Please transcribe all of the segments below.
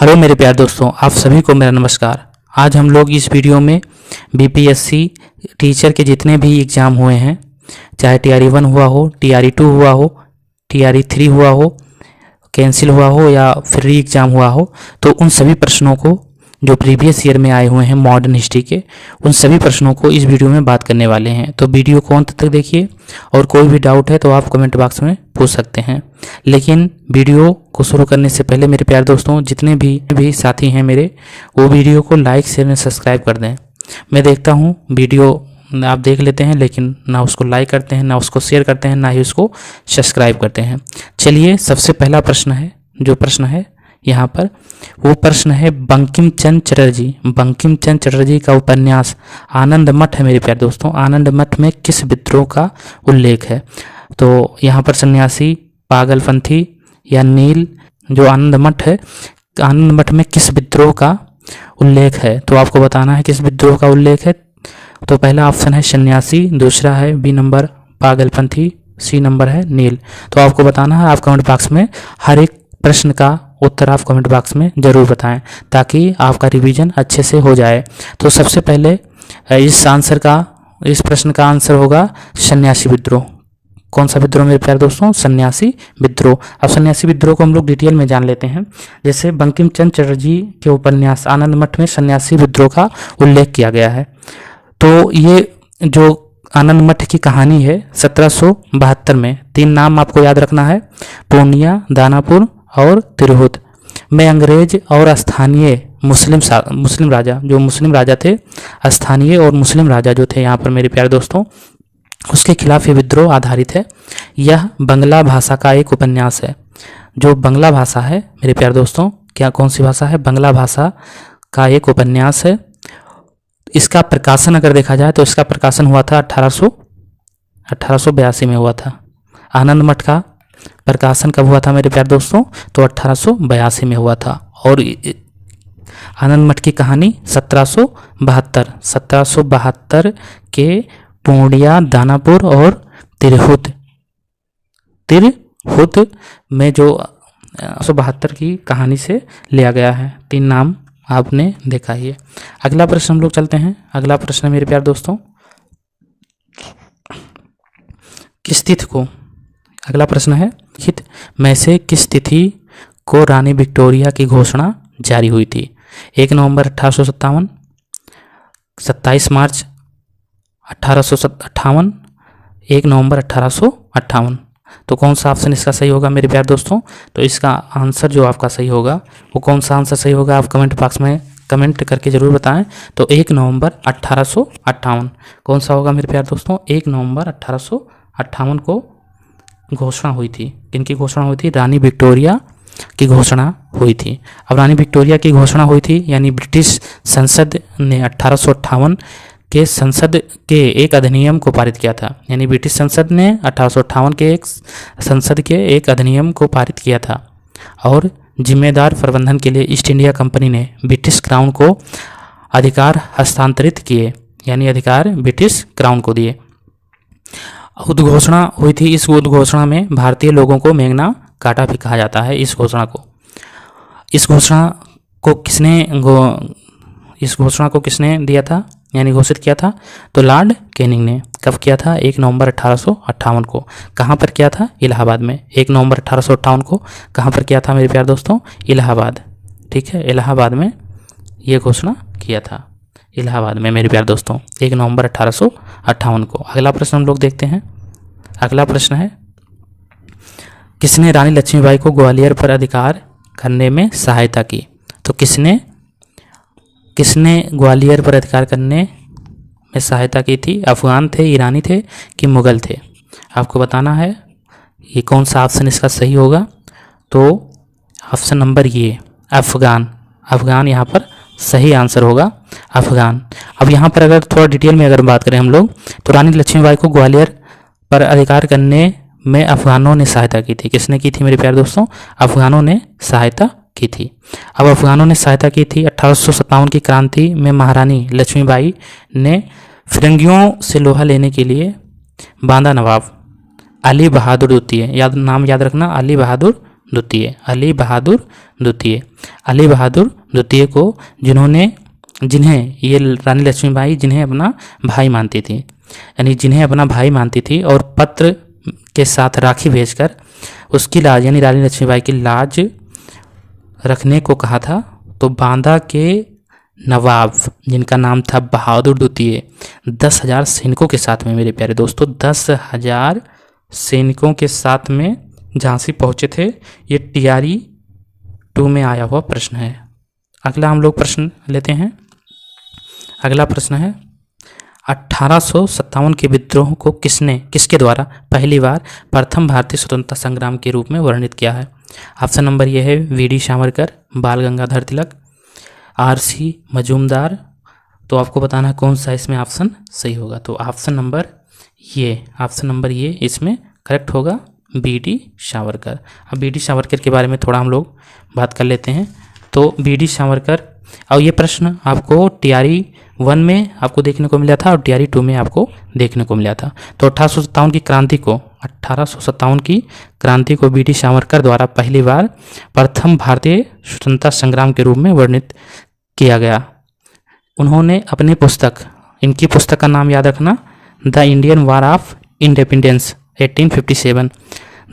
Hello मेरे प्यारे दोस्तों, आप सभी को मेरा नमस्कार। आज हम लोग इस वीडियो में बीपीएससी टीचर के जितने भी एग्ज़ाम हुए हैं, चाहे टीआरई 1 हुआ हो, टीआरई 2 हुआ हो, टीआरई 3 हुआ हो, कैंसिल हुआ हो या फिर री एग्ज़ाम हुआ हो, तो उन सभी प्रश्नों को जो प्रीवियस ईयर में आए हुए हैं मॉडर्न हिस्ट्री के, उन सभी प्रश्नों को इस वीडियो में बात करने वाले हैं। तो वीडियो को अंत तक देखिए और कोई भी डाउट है तो आप कमेंट बॉक्स में पूछ सकते हैं। लेकिन वीडियो को शुरू करने से पहले मेरे प्यारे दोस्तों, जितने भी साथी हैं मेरे, वो वीडियो को लाइक शेयर और सब्सक्राइब कर दें। मैं देखता हूँ वीडियो आप देख लेते हैं लेकिन ना उसको लाइक करते हैं, ना उसको शेयर करते हैं, ना ही उसको सब्सक्राइब करते हैं। चलिए, सबसे पहला प्रश्न है, जो प्रश्न है यहाँ पर, वो प्रश्न है बंकिम चंद्र चटर्जी। बंकिम चंद्र चटर्जी का उपन्यास आनंद मठ है मेरे प्यारे दोस्तों। आनंद मठ में किस विद्रोह का उल्लेख है? तो यहाँ पर सन्यासी, पागलपंथी या नील, जो आनंद मठ है, आनंद मठ में किस विद्रोह का उल्लेख है? तो आपको बताना है किस विद्रोह का उल्लेख है। तो पहला ऑप्शन है सन्यासी, दूसरा है बी नंबर पागलपंथी, सी नंबर है नील। तो आपको बताना है। आप कमेंट बॉक्स में हर एक प्रश्न का उत्तर आप कमेंट बॉक्स में ज़रूर बताएं ताकि आपका रिवीजन अच्छे से हो जाए। तो सबसे पहले इस प्रश्न का आंसर होगा सन्यासी विद्रोह। कौन सा विद्रोह मेरे प्यारे दोस्तों? सन्यासी विद्रोह। अब सन्यासी विद्रोह को हम लोग डिटेल में जान लेते हैं। जैसे बंकिम चंद्र चटर्जी के उपन्यास आनंद मठ में सन्यासी विद्रोह का उल्लेख किया गया है। तो ये जो आनंद मठ की कहानी है 1772 में, 3 नाम आपको याद रखना है, पूर्णिया, दानापुर और तिरहुत में अंग्रेज और स्थानीय मुस्लिम राजा थे, स्थानीय और मुस्लिम राजा जो थे यहाँ पर मेरे प्यारे दोस्तों, उसके खिलाफ ये विद्रोह आधारित है। यह बंगला भाषा का एक उपन्यास है। जो बंगला भाषा है मेरे प्यारे दोस्तों, क्या कौन सी भाषा है? बंगला भाषा का एक उपन्यास है। इसका प्रकाशन अगर देखा जाए तो इसका प्रकाशन हुआ था 1882 में हुआ था। आनंद मठ का प्रकाशन कब हुआ था मेरे प्यारे दोस्तों? तो 1882 में हुआ था। और आनंद मठ की कहानी 1772 के पूर्णिया, दानापुर और तिरहुत में जो 1872 की कहानी से लिया गया है। 3 नाम आपने देखा ही है। अगला प्रश्न हम लोग चलते हैं। अगला प्रश्न मेरे प्यारे दोस्तों, किस तिथि को, अगला प्रश्न है लिखित में से किस तिथि को रानी विक्टोरिया की घोषणा जारी हुई थी? 1 नवंबर 1857, 27 मार्च 1858, 1 नवंबर 1858। तो कौन सा ऑप्शन इसका सही होगा मेरे प्यारे दोस्तों? तो इसका आंसर जो आपका सही होगा, वो कौन सा आंसर सही होगा आप कमेंट बॉक्स में कमेंट करके ज़रूर बताएं। तो 1 नवंबर 1858 कौन सा होगा मेरे प्यारे दोस्तों? 1 नवंबर 1858 को घोषणा हुई थी। किनकी घोषणा हुई थी? रानी विक्टोरिया की घोषणा हुई थी। अब रानी विक्टोरिया की घोषणा हुई थी यानी ब्रिटिश संसद ने 1858 के संसद के एक अधिनियम को पारित किया था। यानी ब्रिटिश संसद ने 1858 के एक संसद के एक अधिनियम को पारित किया था और जिम्मेदार प्रबंधन के लिए ईस्ट इंडिया कंपनी ने ब्रिटिश क्राउन को अधिकार हस्तांतरित किए, यानी अधिकार ब्रिटिश क्राउन को दिए। उद्घोषणा हुई थी। इस उद्घोषणा में भारतीय लोगों को मैग्ना कार्टा भी कहा जाता है। इस घोषणा को किसने दिया था, यानी घोषित किया था? तो लॉर्ड कैनिंग ने। कब किया था? 1 नवंबर 1858 को। कहाँ पर किया था? इलाहाबाद में। 1 नवंबर 1858 को कहाँ पर किया था मेरे प्यारे दोस्तों? इलाहाबाद। ठीक है, इलाहाबाद में ये घोषणा किया था, इलाहाबाद में मेरे प्यारे दोस्तों, 1 नवंबर 1858 को। अगला प्रश्न हम लोग देखते हैं। अगला प्रश्न है, किसने रानी लक्ष्मीबाई को ग्वालियर पर अधिकार करने में सहायता की? तो किसने ग्वालियर पर अधिकार करने में सहायता की थी? अफगान थे, ईरानी थे कि मुगल थे? आपको बताना है ये कौन सा ऑप्शन इसका सही होगा। तो ऑप्शन नंबर ये अफगान यहाँ पर सही आंसर होगा, अफगान। अब यहाँ पर अगर थोड़ा डिटेल में अगर बात करें हम लोग, तो रानी लक्ष्मीबाई को ग्वालियर पर अधिकार करने में अफगानों ने सहायता की थी। किसने की थी मेरे प्यारे दोस्तों? अफगानों ने सहायता की थी। अब अफगानों ने सहायता की थी 1857 की क्रांति में। महारानी लक्ष्मीबाई ने फिरंगियों से लोहा लेने के लिए बांदा नवाब अली बहादुर द्वितीय, नाम याद रखना, अली बहादुर द्वितीय, अली बहादुर द्वितीय। अली बहादुर द्वितीय को जिन्हें ये रानी लक्ष्मीबाई जिन्हें अपना भाई मानती थी, यानी जिन्हें अपना भाई मानती थी, और पत्र के साथ राखी भेजकर उसकी लाज यानी रानी लक्ष्मीबाई की लाज रखने को कहा था। तो बांदा के नवाब जिनका नाम था बहादुर द्वितीय 10,000 सैनिकों के साथ में, मेरे प्यारे दोस्तों 10,000 सैनिकों के साथ में झांसी पहुंचे थे। ये टीआरई 2 में आया हुआ प्रश्न है। अगला हम लोग प्रश्न लेते हैं। अगला प्रश्न है 1857 के विद्रोह को किसके द्वारा पहली बार प्रथम भारतीय स्वतंत्रता संग्राम के रूप में वर्णित किया है? ऑप्शन नंबर ये है वीडी सावरकर, बाल गंगाधर तिलक, आरसी मजूमदार। तो आपको बताना है कौन सा इसमें ऑप्शन सही होगा। तो ऑप्शन नंबर ये इसमें करेक्ट होगा, बीडी सावरकर। अब बीडी सावरकर के बारे में थोड़ा हम लोग बात कर लेते हैं। तो बीडी सावरकर, और ये प्रश्न आपको टीआरई 1 में आपको देखने को मिला था और टीआरई 2 में आपको देखने को मिला था। तो 1857 की क्रांति को बीडी सावरकर द्वारा पहली बार प्रथम भारतीय स्वतंत्रता संग्राम के रूप में वर्णित किया गया। उन्होंने अपनी इनकी पुस्तक का नाम याद रखना, the Indian war of independence 1857,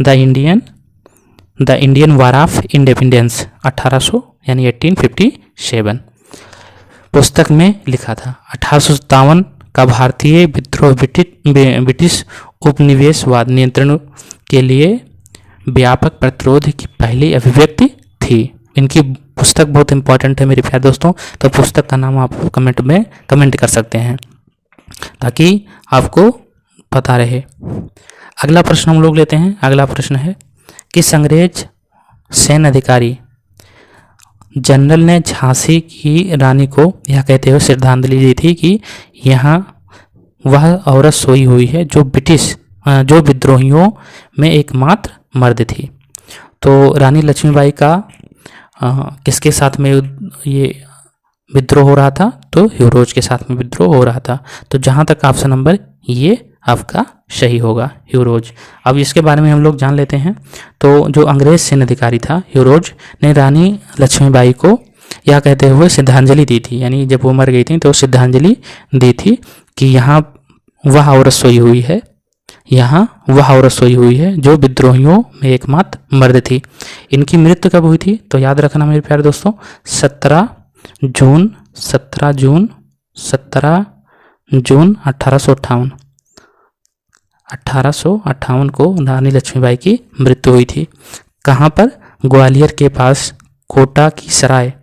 the Indian war of independence 1857 पुस्तक में लिखा था। 1857 का भारतीय विद्रोह ब्रिटिश उपनिवेशवाद नियंत्रण के लिए व्यापक प्रतिरोध की पहली अभिव्यक्ति थी। इनकी पुस्तक बहुत इंपॉर्टेंट है मेरे प्यारे दोस्तों, तो पुस्तक का नाम आप कमेंट में कमेंट कर सकते हैं ताकि आपको पता रहे। अगला प्रश्न हम लोग लेते हैं। अगला प्रश्न है किस अंग्रेज सैन्य अधिकारी जनरल ने झांसी की रानी को यह कहते हुए श्रद्धांजलि दी थी कि यहाँ वह औरत सोई हुई है जो विद्रोहियों में एकमात्र मर्द थी। तो रानी लक्ष्मीबाई का किसके साथ में ये विद्रोह हो रहा था? तो ह्यूरोज के साथ में विद्रोह हो रहा था। तो जहाँ तक ऑप्शन नंबर ये आपका सही होगा, ह्यूरोज। अब इसके बारे में हम लोग जान लेते हैं। तो जो अंग्रेज सैन्य अधिकारी था ह्यूरोज ने रानी लक्ष्मीबाई को यह कहते हुए श्रद्धांजलि दी थी, यानी जब वो मर गई थी तो श्रद्धांजलि दी थी कि यहाँ वह औरत सोई हुई है जो विद्रोहियों में एकमात्र मर्द थी। इनकी मृत्यु कब हुई थी? तो याद रखना मेरे प्यारे दोस्तों 17 जून 1858 को रानी लक्ष्मीबाई की मृत्यु हुई थी। कहाँ पर? ग्वालियर के पास कोटा की सराय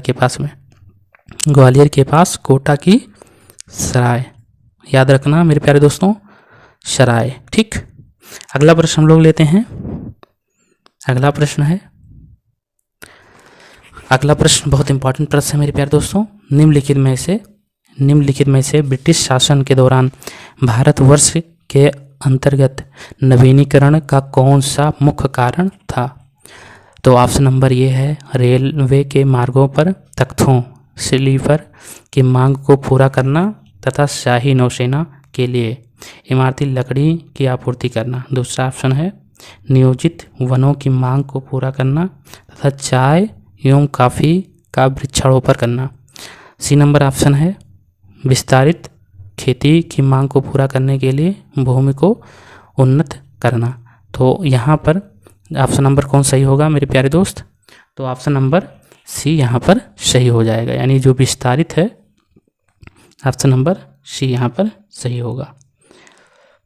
के पास में, ग्वालियर के पास कोटा की सराय, याद रखना मेरे प्यारे दोस्तों, सराय। ठीक, अगला प्रश्न हम लोग लेते हैं। अगला प्रश्न बहुत इंपॉर्टेंट प्रश्न है मेरे प्यारे दोस्तों। निम्नलिखित में से ब्रिटिश शासन के दौरान भारतवर्ष के अंतर्गत नवीनीकरण का कौन सा मुख्य कारण था? तो ऑप्शन नंबर ये है रेलवे के मार्गों पर तख्तों स्लीपर की मांग को पूरा करना तथा शाही नौसेना के लिए इमारती लकड़ी की आपूर्ति करना। दूसरा ऑप्शन है नियोजित वनों की मांग को पूरा करना तथा चाय एवं कॉफ़ी का वृक्षारोपण करना। सी नंबर ऑप्शन है विस्तारित खेती की मांग को पूरा करने के लिए भूमि को उन्नत करना। तो यहाँ पर ऑप्शन नंबर कौन सही होगा मेरे प्यारे दोस्त? तो ऑप्शन नंबर सी यहाँ पर सही हो जाएगा, यानी जो विस्तारित है ऑप्शन नंबर सी यहाँ पर सही होगा।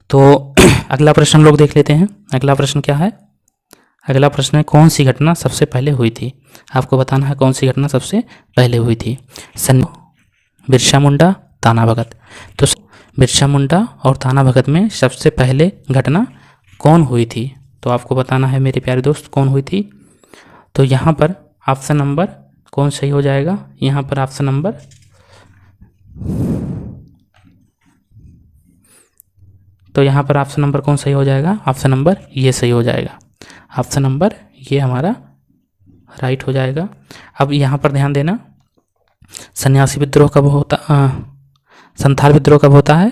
तो अगला प्रश्न हम लोग देख लेते हैं। अगला प्रश्न क्या है? अगला प्रश्न है कौन सी घटना सबसे पहले हुई थी? आपको बताना है कौन सी घटना सबसे पहले हुई थी। बिरसा मुंडा, ताना भगत। तो बिरसा मुंडा और ताना भगत में सबसे पहले घटना कौन हुई थी? तो आपको बताना है मेरे प्यारे दोस्त कौन हुई थी। तो यहाँ पर ऑप्शन नंबर कौन सही हो जाएगा? यहाँ पर ऑप्शन नंबर कौन सही हो जाएगा? ऑप्शन नंबर ये सही हो जाएगा। ऑप्शन नंबर ये हमारा राइट हो जाएगा। अब यहाँ पर ध्यान देना, संन्यासी विद्रोह कब होता, संथाल विद्रोह कब होता है?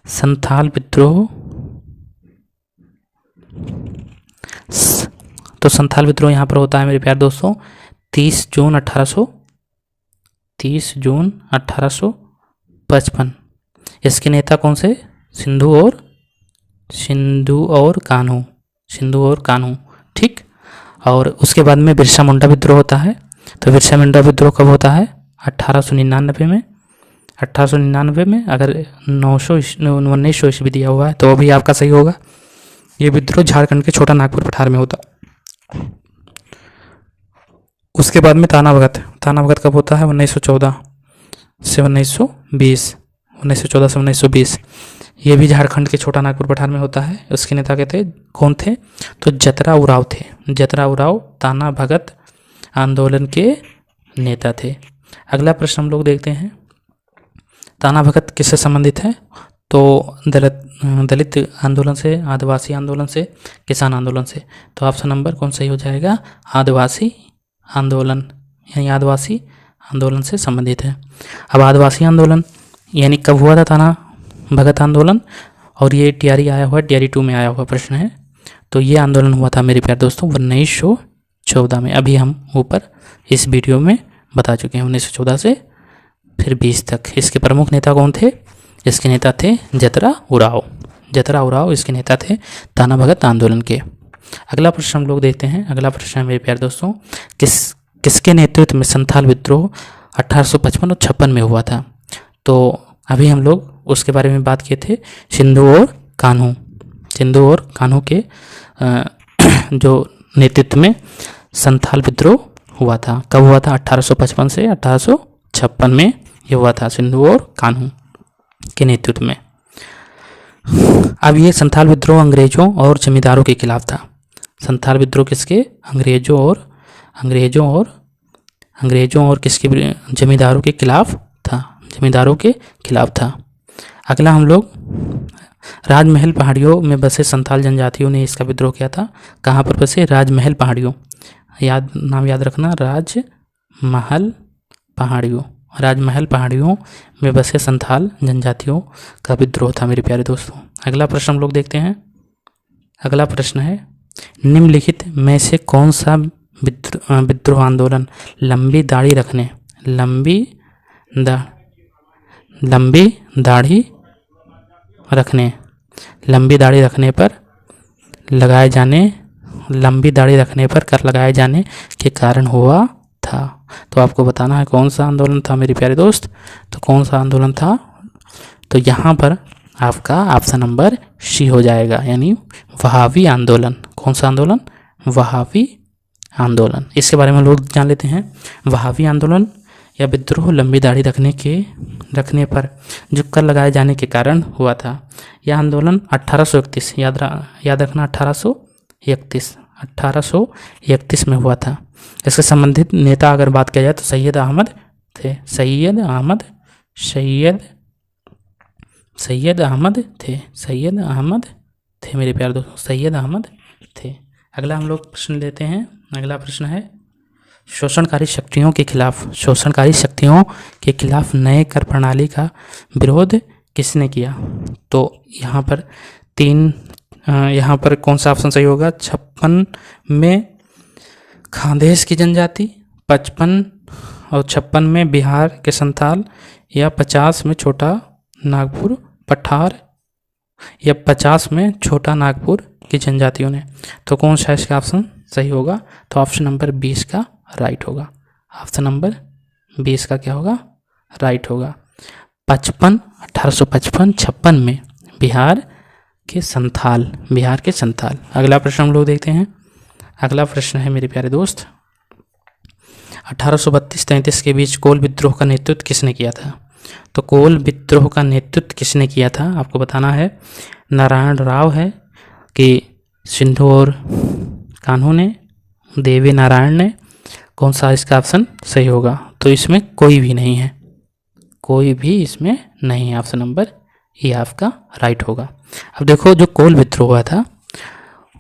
संथाल विद्रोह, तो संथाल विद्रोह यहाँ पर होता है मेरे प्यारे दोस्तों 30 जून 1855। इसके नेता कौन से? सिंधु और कान्हू, ठीक। और उसके बाद में बिरसा मुंडा विद्रोह होता है। तो बिरसा मुंडा विद्रोह कब होता है? 1899 में। 1899 में अगर 1900 ईस्वी दिया हुआ है तो अभी आपका सही होगा। ये विद्रोह झारखंड के छोटा नागपुर पठार में होता। उसके बाद में ताना भगत कब होता है? 1914 से 1920, 1914 से 1920। ये भी झारखंड के छोटा नागपुर पठार में होता है। उसके नेता कौन थे? तो जतरा उराव थे। जतरा उराव ताना भगत आंदोलन के नेता थे। अगला प्रश्न हम लोग देखते हैं, ताना भगत किससे संबंधित है? तो दलित आंदोलन से, आदिवासी आंदोलन से, किसान आंदोलन से। तो ऑप्शन नंबर कौन सही हो जाएगा? आदिवासी आंदोलन, यानी आदिवासी आंदोलन से संबंधित है। अब आदिवासी आंदोलन यानी कब हुआ था ताना भगत आंदोलन? और ये टीआरई आया हुआ, टीआरई 2 में आया हुआ प्रश्न है। तो ये आंदोलन हुआ था मेरे प्यारे दोस्तों 1914 में। अभी हम ऊपर इस वीडियो में बता चुके हैं 1914 से फिर 20 तक। इसके प्रमुख नेता कौन थे? इसके नेता थे जतरा उराव इसके नेता थे ताना भगत आंदोलन के। अगला प्रश्न हम लोग देखते हैं। अगला प्रश्न है मेरे प्यारे दोस्तों, किसके नेतृत्व में संथाल विद्रोह 1855 और 56 में हुआ था? तो अभी हम लोग उसके बारे में बात किए थे, सिंधु और कान्हू के जो नेतृत्व में संथाल विद्रोह हुआ था। कब हुआ था? 1855 से 1856 में ये हुआ था, सिंधु और कान्हू के नेतृत्व में। अब ये संथाल विद्रोह अंग्रेजों और जमींदारों के खिलाफ था। संथाल विद्रोह किसके? अंग्रेजों और किसके? जमींदारों के खिलाफ था। अगला हम लोग राजमहल पहाड़ियों में बसे संथाल जनजातियों ने इसका विद्रोह किया था। कहाँ पर बसे? राजमहल पहाड़ियों, नाम याद रखना, राजमहल पहाड़ियों में बसे संथाल जनजातियों का विद्रोह था मेरे प्यारे दोस्तों। अगला प्रश्न हम लोग देखते हैं। अगला प्रश्न है, निम्नलिखित में से कौन सा विद्रोह आंदोलन लंबी दाढ़ी रखने पर कर लगाए जाने के कारण हुआ था? तो आपको बताना है कौन सा आंदोलन था मेरे प्यारे दोस्त। तो कौन सा आंदोलन था? तो यहाँ पर आपका ऑप्शन नंबर सी हो जाएगा, यानी वहावी आंदोलन। कौन सा आंदोलन? वहावी आंदोलन। इसके बारे में लोग जान लेते हैं। वहावी आंदोलन या विद्रोह लंबी दाढ़ी रखने पर जो कर लगाए जाने के कारण हुआ था। यह आंदोलन 1831, याद रखना 1831 में हुआ था। इससे संबंधित नेता अगर बात किया जाए तो सैयद अहमद थे मेरे प्यारे दोस्तों, सैयद अहमद थे। अगला हम लोग प्रश्न लेते हैं। अगला प्रश्न है, शोषणकारी शक्तियों के खिलाफ नए कर प्रणाली का विरोध किसने किया? तो यहाँ पर कौन सा ऑप्शन सही होगा? 56 में खानदेश की जनजाति, 56 में बिहार के संथाल, या 50 में छोटा नागपुर पठार, या 50 में छोटा नागपुर की जनजातियों ने। तो कौन सा इसका ऑप्शन सही होगा? तो ऑप्शन नंबर 20 का राइट होगा। ऑप्शन नंबर 20 का क्या होगा? राइट होगा। 1855 में बिहार के संथाल। अगला प्रश्न हम लोग देखते हैं। अगला प्रश्न है मेरे प्यारे दोस्त, 1832-33 के बीच कोल विद्रोह का नेतृत्व किसने किया था? तो कोल विद्रोह का नेतृत्व किसने किया था आपको बताना है। नारायण राव है कि सिंधु और कान्हू ने, देवी नारायण ने? कौन सा इसका ऑप्शन सही होगा? तो इसमें कोई भी नहीं है, ऑप्शन नंबर ये आपका राइट होगा। अब देखो, जो कोल विद्रोह हुआ था,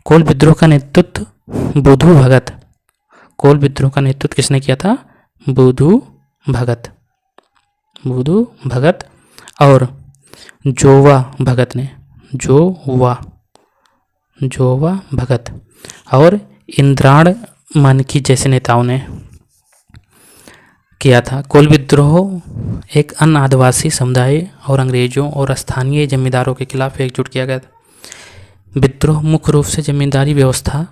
कोल विद्रोह का नेतृत्व बुधू भगत किसने किया था? बुधू भगत। और जोवा भगत ने, जोवा भगत और इंद्राण मानकी जैसे नेताओं ने किया था। कोल विद्रोह एक अन्य आदिवासी समुदाय और अंग्रेजों और स्थानीय जमींदारों के खिलाफ एकजुट किया गया था। विद्रोह मुख्य रूप से जमींदारी व्यवस्था,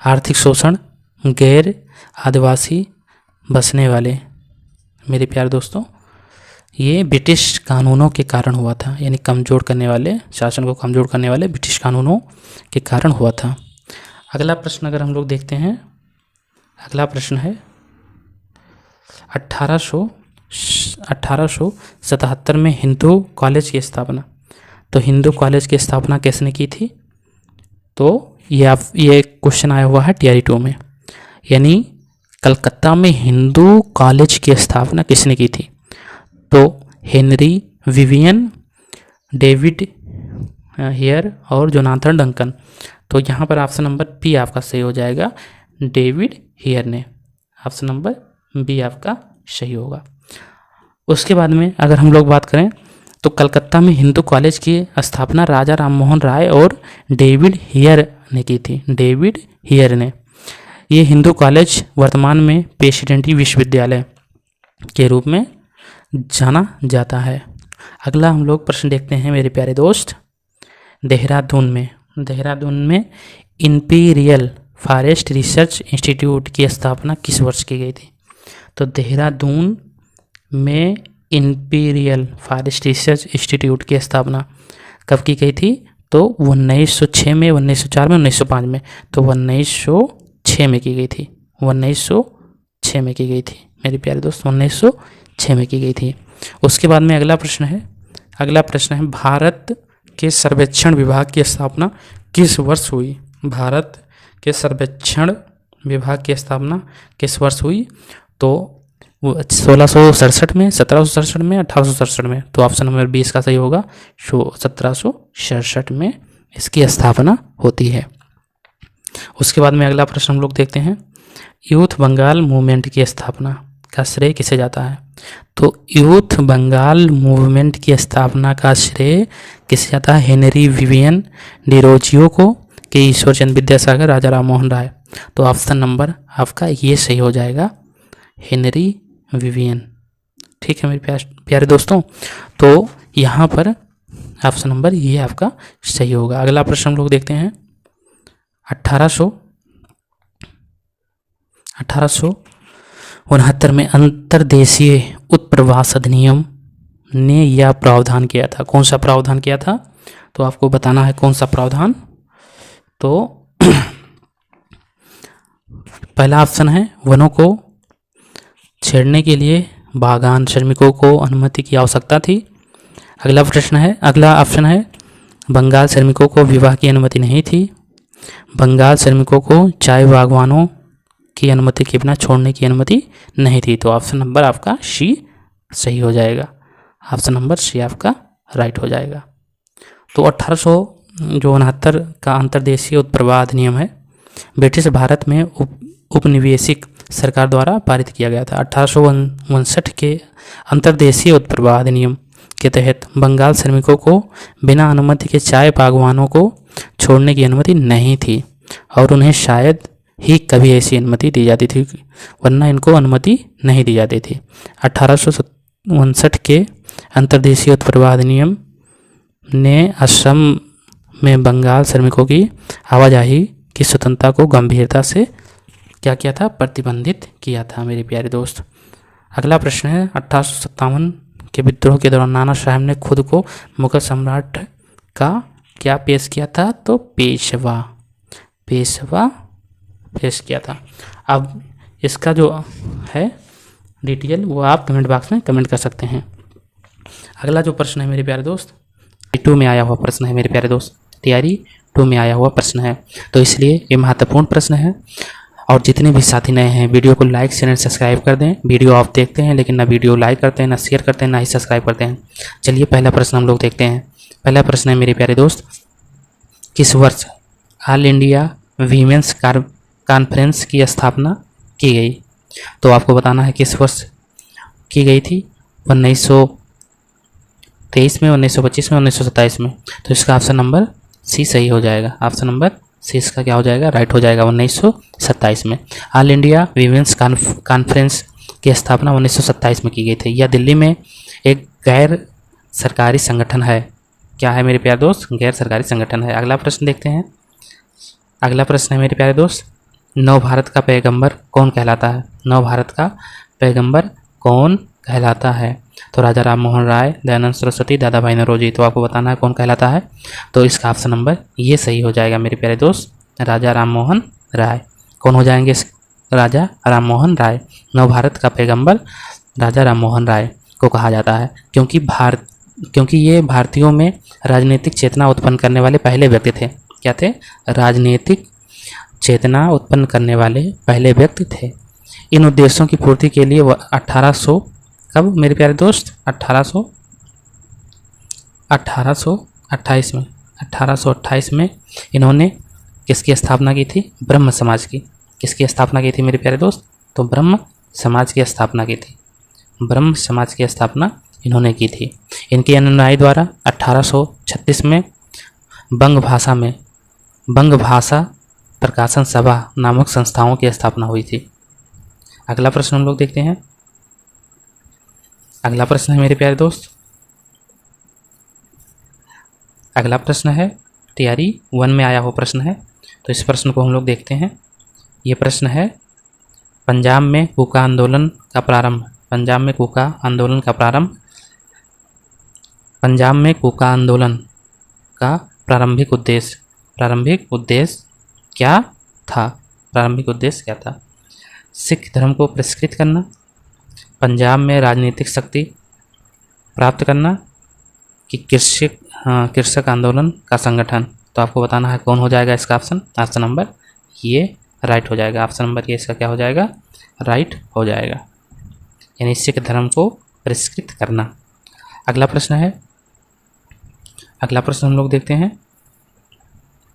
आर्थिक शोषण, गैर आदिवासी बसने वाले, मेरे प्यारे दोस्तों, ये ब्रिटिश कानूनों के कारण हुआ था, यानी कमज़ोर करने वाले, शासन को कमज़ोर करने वाले ब्रिटिश कानूनों के कारण हुआ था। अगला प्रश्न अगर हम लोग देखते हैं, अगला प्रश्न है 1877 में हिंदू कॉलेज की स्थापना। तो हिंदू कॉलेज की स्थापना किसने की थी? तो ये क्वेश्चन आया हुआ है TRE 2 में, यानी कलकत्ता में हिंदू कॉलेज की स्थापना किसने की थी? तो हेनरी विवियन, डेविड हेयर और जोनाथन डंकन। तो यहाँ पर ऑप्शन नंबर बी आपका सही हो जाएगा, डेविड हेयर ने। ऑप्शन नंबर बी आपका सही होगा। उसके बाद में अगर हम लोग बात करें तो कलकत्ता में हिंदू कॉलेज की स्थापना राजा राममोहन राय और डेविड हेयर ने की थी। डेविड हेयर ने। ये हिंदू कॉलेज वर्तमान में प्रेसिडेंसी विश्वविद्यालय के रूप में जाना जाता है। अगला हम लोग प्रश्न देखते हैं मेरे प्यारे दोस्त, देहरादून में इंपीरियल फॉरेस्ट रिसर्च इंस्टीट्यूट की स्थापना किस वर्ष की गई थी? तो देहरादून में इंपीरियल फॉरेस्ट रिसर्च इंस्टीट्यूट की स्थापना कब की गई थी? तो 1906 में, 1904 में, 1905 में। तो 1906 में की गई थी, 1906 में की गई थी मेरे प्यारे दोस्त, 1906 में की गई थी। उसके बाद में अगला प्रश्न है भारत के सर्वेक्षण विभाग की स्थापना किस वर्ष हुई? भारत के सर्वेक्षण विभाग की स्थापना किस वर्ष हुई? तो 1667 में, 1767 में, 1867 में। तो ऑप्शन नंबर 20 का सही होगा, 1767 में इसकी स्थापना होती है। उसके बाद में अगला प्रश्न हम लोग देखते हैं, यूथ बंगाल मूवमेंट की स्थापना का श्रेय किसे जाता है? तो यूथ बंगाल मूवमेंट की स्थापना का श्रेय किसे जाता है? हेनरी विवियन डिरोजियो को, के ईश्वर चंद्र विद्यासागर, राजा राममोहन राय। तो ऑप्शन नंबर आपका ये सही हो जाएगा, हेनरी विवियन। ठीक है मेरे प्यारे दोस्तों, तो यहाँ पर ऑप्शन नंबर ये आपका सही होगा। अगला प्रश्न हम लोग देखते हैं, 1869 में अंतर्देशीय उत्प्रवास अधिनियम ने यह प्रावधान किया था। कौन सा प्रावधान किया था? तो आपको बताना है कौन सा प्रावधान। तो पहला ऑप्शन है वनों को छेड़ने के लिए बागान श्रमिकों को अनुमति की आवश्यकता थी। अगला ऑप्शन है बंगाल श्रमिकों को विवाह की अनुमति नहीं थी। बंगाल श्रमिकों को चाय बागवानों की अनुमति के बिना छोड़ने की अनुमति नहीं थी। तो ऑप्शन नंबर आपका सी सही हो जाएगा, ऑप्शन नंबर सी आपका राइट हो जाएगा। तो 1869 का अंतर्देशीय उत्प्रवाह अधिनियम है, ब्रिटिश भारत में उपनिवेशिक सरकार द्वारा पारित किया गया था। 1859 के अंतर्देशीय उत्प्रवाह अधिनियम के तहत बंगाल श्रमिकों को बिना अनुमति के चाय बागवानों को छोड़ने की अनुमति नहीं थी और उन्हें शायद ही कभी ऐसी अनुमति दी जाती थी, वरना इनको अनुमति नहीं दी जाती थी। 1859 के अंतर्देशीय उत्प्रवाह अधिनियम ने असम में बंगाल श्रमिकों की आवाजाही की स्वतंत्रता को गंभीरता से क्या किया था? प्रतिबंधित किया था मेरे प्यारे दोस्त। अगला प्रश्न है, 1857 के विद्रोह के दौरान नाना साहब ने खुद को मुगल सम्राट का क्या पेश किया था? तो पेशवा पेश किया था। अब इसका जो है डिटेल वो आप कमेंट बॉक्स में कमेंट कर सकते हैं। अगला जो प्रश्न है मेरे प्यारे दोस्त, TRE 2 में आया हुआ प्रश्न है मेरे प्यारे दोस्त, TRE 2 में आया हुआ प्रश्न है, तो इसलिए ये महत्वपूर्ण प्रश्न है। और जितने भी साथी नए हैं वीडियो को लाइक चैनल सब्सक्राइब कर दें। वीडियो आप देखते हैं लेकिन ना वीडियो लाइक करते हैं, ना शेयर करते हैं, ना ही सब्सक्राइब करते हैं। चलिए पहला प्रश्न हम लोग देखते हैं। पहला प्रश्न है मेरे प्यारे दोस्त, किस वर्ष ऑल इंडिया वीमेंस कॉन्फ्रेंस की स्थापना की गई? तो आपको बताना है किस वर्ष की गई थी। 1923 में, 1925 में, 1927 में। तो इसका ऑप्शन नंबर सी सही हो जाएगा। ऑप्शन नंबर सी इसका क्या हो जाएगा, राइट हो जाएगा, 1927 में। ऑल इंडिया वीमेंस कॉन्फ्रेंस की स्थापना 1927 में की गई थी। यह दिल्ली में एक गैर सरकारी संगठन है। क्या है मेरे प्यारे दोस्त, गैर सरकारी संगठन है। अगला प्रश्न देखते हैं। अगला प्रश्न है मेरे प्यारे दोस्त, नव भारत का पैगंबर कौन कहलाता है? नव भारत का पैगंबर कौन कहलाता है? तो राजा राम मोहन राय, दयानंद सरस्वती, दादा भाई नौरोजी। तो आपको बताना है कौन कहलाता है। तो इसका ऑप्शन नंबर ये सही हो जाएगा मेरे प्यारे दोस्त, राजा राम मोहन राय। कौन हो जाएंगे? राजा राम मोहन राय। नव भारत का पैगंबर राजा राम मोहन राय को कहा जाता है, क्योंकि ये भारतीयों में राजनीतिक चेतना उत्पन्न करने वाले पहले व्यक्ति थे। क्या थे? राजनीतिक चेतना उत्पन्न करने वाले पहले व्यक्ति थे। इन उद्देश्यों की पूर्ति के लिए वह 1800 कब मेरे प्यारे दोस्त, 1828 में इन्होंने किसकी स्थापना की थी? ब्रह्म समाज की। किसकी स्थापना की थी मेरे प्यारे दोस्त? तो ब्रह्म समाज की स्थापना की थी। ब्रह्म समाज की स्थापना इन्होंने की थी। इनके अनुयायी द्वारा 1836 में बंग भाषा प्रकाशन सभा नामक संस्थाओं की स्थापना हुई थी। अगला प्रश्न हम लोग देखते हैं। अगला प्रश्न है मेरे प्यारे दोस्त, अगला प्रश्न है तैयारी 1 में आया हुआ प्रश्न है। तो इस प्रश्न को हम लोग देखते हैं। ये प्रश्न है, पंजाब में कूका आंदोलन का प्रारंभ। पंजाब में कूका आंदोलन का प्रारंभ। पंजाब में कूका आंदोलन का प्रारंभिक उद्देश्य क्या था? प्रारंभिक उद्देश्य क्या था? सिख धर्म को पुरस्कृत करना, पंजाब में राजनीतिक शक्ति प्राप्त करना, कि कृषक आंदोलन का संगठन। तो आपको बताना है कौन हो जाएगा इसका ऑप्शन। ऑप्शन नंबर ये राइट हो जाएगा। ऑप्शन नंबर ये इसका क्या हो जाएगा, राइट हो जाएगा, यानी सिख धर्म को पुरस्कृत करना। अगला प्रश्न है, अगला प्रश्न हम लोग देखते हैं।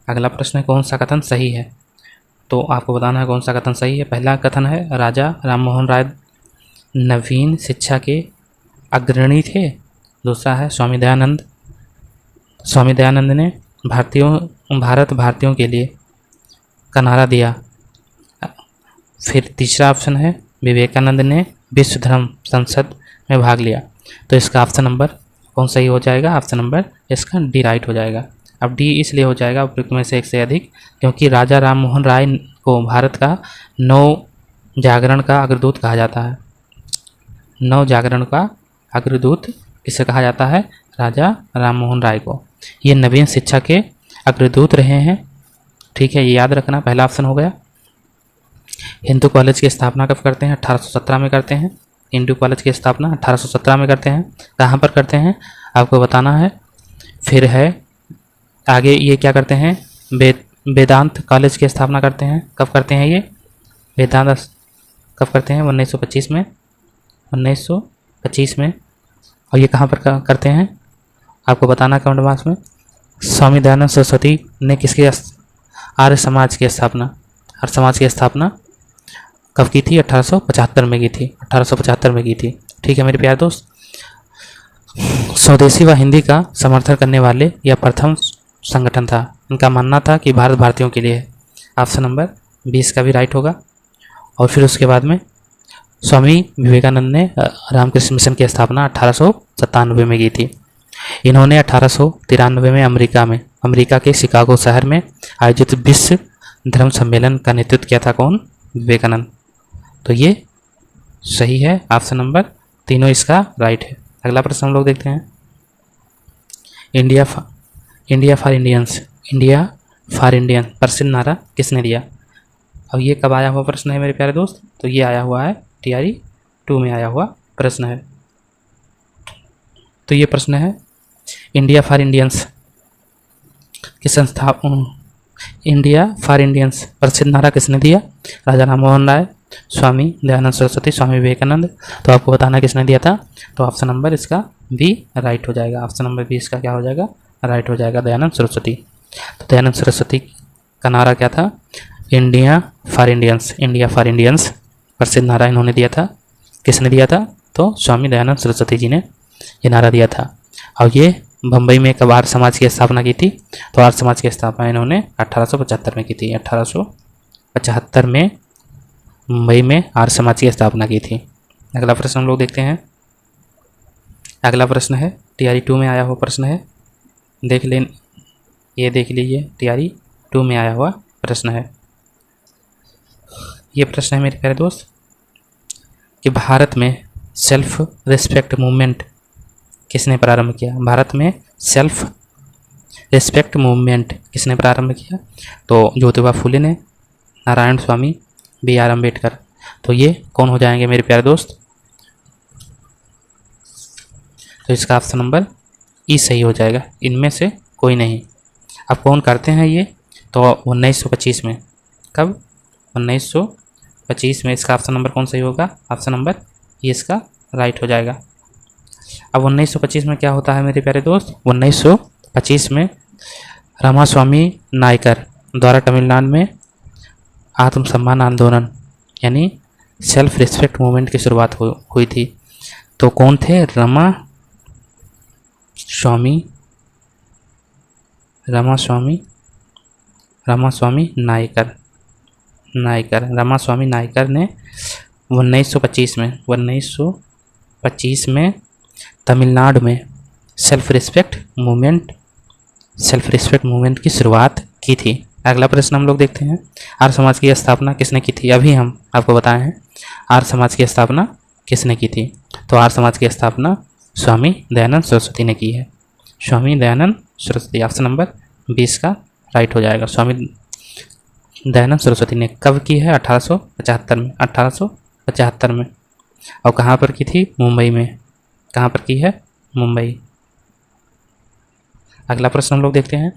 अगला प्रश्न है, कौन सा कथन सही है? तो आपको बताना है कौन सा कथन सही है। पहला कथन है, राजा राम मोहन राय नवीन शिक्षा के अग्रणी थे। दूसरा है, स्वामी दयानंद ने भारतीयों के लिए का नारा दिया। फिर तीसरा ऑप्शन है, विवेकानंद ने विश्व धर्म संसद में भाग लिया। तो इसका ऑप्शन नंबर कौन सही हो जाएगा? ऑप्शन नंबर इसका डी राइट हो जाएगा। अब डी इसलिए हो जाएगा उपयुक्त में से एक से अधिक, क्योंकि राजा राम मोहन राय को भारत का नव जागरण का अग्रदूत कहा जाता है। नव जागरण का अग्रदूत किसे कहा जाता है? राजा राम मोहन राय को। ये नवीन शिक्षा के अग्रदूत रहे हैं। ठीक है, ये याद रखना, पहला ऑप्शन हो गया। हिंदू कॉलेज की स्थापना कब करते हैं? 1817 में करते हैं। हिंदू कॉलेज की स्थापना 1817 में करते हैं। कहाँ पर करते हैं आपको बताना है। फिर है आगे, ये क्या करते हैं? वेदांत कॉलेज की स्थापना करते हैं। कब करते हैं ये? वेदांत कब करते हैं? 1925 में। 1925 में। और ये कहाँ पर करते हैं आपको बताना कमेंट बॉक्स में। स्वामी दयानंद सरस्वती ने किसकी आर्य समाज की स्थापना कब की थी? 1875 में की थी। 1875 में की थी। ठीक है मेरे प्यारे दोस्त, स्वदेशी व हिंदी का समर्थन करने वाले यह प्रथम संगठन था। इनका मानना था कि भारत भारतीयों के लिए है। ऑप्शन नंबर 20 का भी राइट होगा। और फिर उसके बाद में स्वामी विवेकानंद ने रामकृष्ण मिशन की स्थापना 1897 में की थी। इन्होंने 1893 में अमेरिका के शिकागो शहर में आयोजित विश्व धर्म सम्मेलन का नेतृत्व किया था। कौन? विवेकानंद। तो ये सही है, ऑप्शन नंबर तीनों इसका राइट है। अगला प्रश्न हम लोग देखते हैं। इंडिया फॉर इंडियन प्रसिद्ध नारा किसने दिया? अब ये कब आया हुआ प्रश्न है मेरे प्यारे दोस्त? तो ये आया हुआ है TRE 2 में आया हुआ प्रश्न है। तो ये प्रश्न है, इंडिया फॉर इंडियंस प्रसिद्ध नारा किसने दिया? राजा राम मोहन राय, स्वामी दयानंद सरस्वती, स्वामी विवेकानंद। तो आपको बताना किसने दिया था। तो ऑप्शन नंबर इसका बी राइट हो जाएगा। ऑप्शन नंबर बी इसका क्या हो जाएगा? राइट हो जाएगा, दयानंद सरस्वती। तो दयानंद सरस्वती का नारा क्या था? इंडिया फॉर इंडियंस प्रसिद्ध नारा इन्होंने दिया था। किसने दिया था? तो स्वामी दयानंद सरस्वती जी ने ये नारा दिया था। और ये बम्बई में कब आर्य समाज की स्थापना की थी? तो आर्य समाज की स्थापना इन्होंने 1875 में की थी। 1875 में मुंबई में आर्य समाज की स्थापना की थी। अगला प्रश्न हम लोग देखते हैं। अगला प्रश्न है टीआरई 2 में आया हुआ प्रश्न है, देख लें, ये देख लीजिए, टीआरई 2 में आया हुआ प्रश्न है। ये प्रश्न है मेरे प्यारे दोस्त कि भारत में सेल्फ रिस्पेक्ट मूवमेंट किसने प्रारंभ किया? भारत में सेल्फ रिस्पेक्ट मूवमेंट किसने प्रारंभ किया? तो ज्योतिबा फुले ने, नारायण स्वामी, बी.आर. अम्बेडकर। तो ये कौन हो जाएंगे मेरे प्यारे दोस्त? तो इसका ऑप्शन नंबर ई सही हो जाएगा, इनमें से कोई नहीं। अब कौन करते हैं ये? तो 1925 में। कब? 1925 में। इसका ऑप्शन नंबर कौन सही होगा? ऑप्शन नंबर ये इसका राइट हो जाएगा। अब 1925 में क्या होता है मेरे प्यारे दोस्त? 1925 में रामास्वामी नायकर द्वारा तमिलनाडु में आत्मसम्मान आंदोलन यानी सेल्फ रिस्पेक्ट मूवमेंट की शुरुआत हुई थी। तो कौन थे? रामास्वामी नायकर ने 1925 में तमिलनाडु में सेल्फ रिस्पेक्ट मूवमेंट की शुरुआत की थी। अगला प्रश्न हम लोग देखते हैं, आर्य समाज की स्थापना किसने की थी? अभी हम आपको बताए हैं आर्य समाज की स्थापना किसने की थी। तो आर्य समाज की स्थापना स्वामी दयानंद सरस्वती ने की है। स्वामी दयानंद सरस्वती, ऑप्शन नंबर 20 का राइट हो जाएगा। स्वामी दयानंद सरस्वती ने कब की है? 1875 में। और कहाँ पर की थी? मुंबई में। कहाँ पर की है? मुंबई। अगला प्रश्न हम लोग देखते हैं।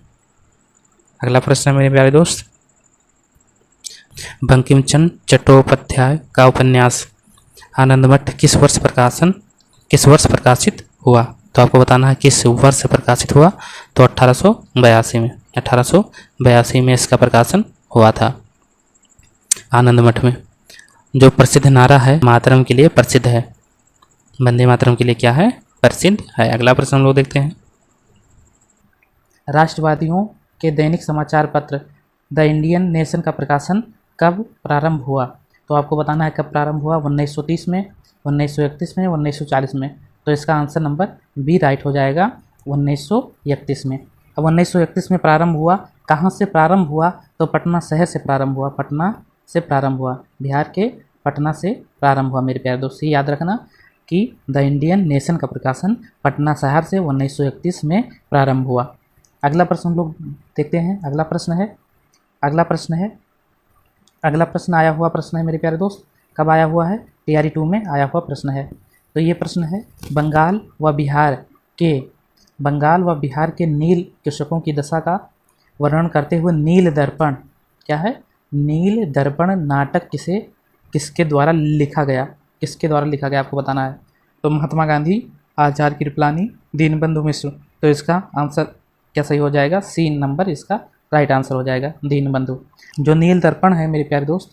अगला प्रश्न है मेरे प्यारे दोस्त, बंकिम चंद्र चट्टोपाध्याय का उपन्यास आनंदमठ किस वर्ष प्रकाशित हुआ? तो आपको बताना है किस वर्ष प्रकाशित हुआ। तो 1882 में इसका प्रकाशन हुआ था आनंदमठ में। जो प्रसिद्ध नारा है मातरम के लिए प्रसिद्ध है, वंदे मातरम के लिए क्या है? प्रसिद्ध है। अगला प्रश्न हम लोग देखते हैं, राष्ट्रवादियों के दैनिक समाचार पत्र द इंडियन नेशन का प्रकाशन कब प्रारंभ हुआ? तो आपको बताना है कब प्रारंभ हुआ। 1930 में, 1931 में, 1940 में। तो इसका आंसर नंबर बी राइट हो जाएगा, 1931 में। अब 1931 में प्रारंभ हुआ, कहाँ से प्रारंभ हुआ? तो पटना शहर से प्रारंभ हुआ। बिहार के पटना से प्रारंभ हुआ मेरे प्यारे दोस्त। याद रखना कि द इंडियन नेशन का प्रकाशन पटना शहर से 1931 में प्रारंभ हुआ। अगला प्रश्न हम लोग देखते हैं। अगला प्रश्न आया हुआ प्रश्न है मेरे प्यारे दोस्त। कब आया हुआ है? टीआरई 2 में आया हुआ प्रश्न है। तो ये प्रश्न है, बंगाल व बिहार के नील कृषकों की दशा का वर्णन करते हुए नील दर्पण, क्या है? नील दर्पण नाटक किसके द्वारा लिखा गया? आपको बताना है। तो महात्मा गांधी, आचार्य कृपलानी, दीनबंधु मिश्र। तो इसका आंसर क्या सही हो जाएगा? सी नंबर इसका राइट आंसर हो जाएगा, दीनबंधु। जो नील दर्पण है मेरे प्यारे दोस्त,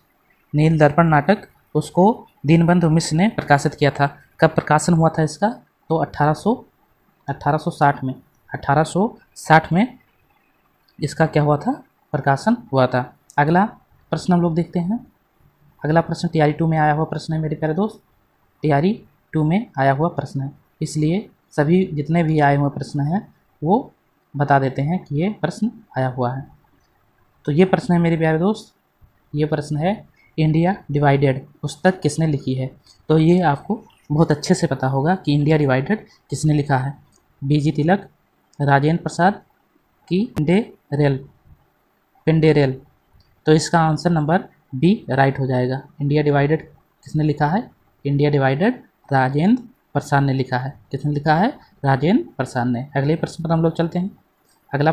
नील दर्पण नाटक, उसको दीनबंधु मिश्र ने प्रकाशित किया था। कब प्रकाशन हुआ था इसका? तो 1860 में। 1860 में इसका क्या हुआ था? प्रकाशन हुआ था। अगला प्रश्न हम लोग देखते हैं। अगला प्रश्न टीआरई 2 में आया हुआ प्रश्न है मेरे प्यारे दोस्त। टीआरई 2 में आया हुआ प्रश्न है, इसलिए सभी जितने भी आए हुए प्रश्न हैं वो बता देते हैं कि ये प्रश्न आया हुआ है। तो ये प्रश्न है मेरे प्यारे दोस्त, ये प्रश्न है, इंडिया डिवाइडेड पुस्तक किसने लिखी है? तो ये आपको बहुत अच्छे से पता होगा कि इंडिया डिवाइडेड किसने लिखा है। बीजी तिलक, राजेंद्र प्रसाद की पिंडेरेल। तो इसका आंसर नंबर बी राइट हो जाएगा। इंडिया डिवाइडेड किसने लिखा है? इंडिया डिवाइडेड राजेंद्र प्रसाद ने लिखा है। किसने लिखा है? राजेंद्र प्रसाद ने। अगले प्रश्न पर हम लोग चलते हैं। अगला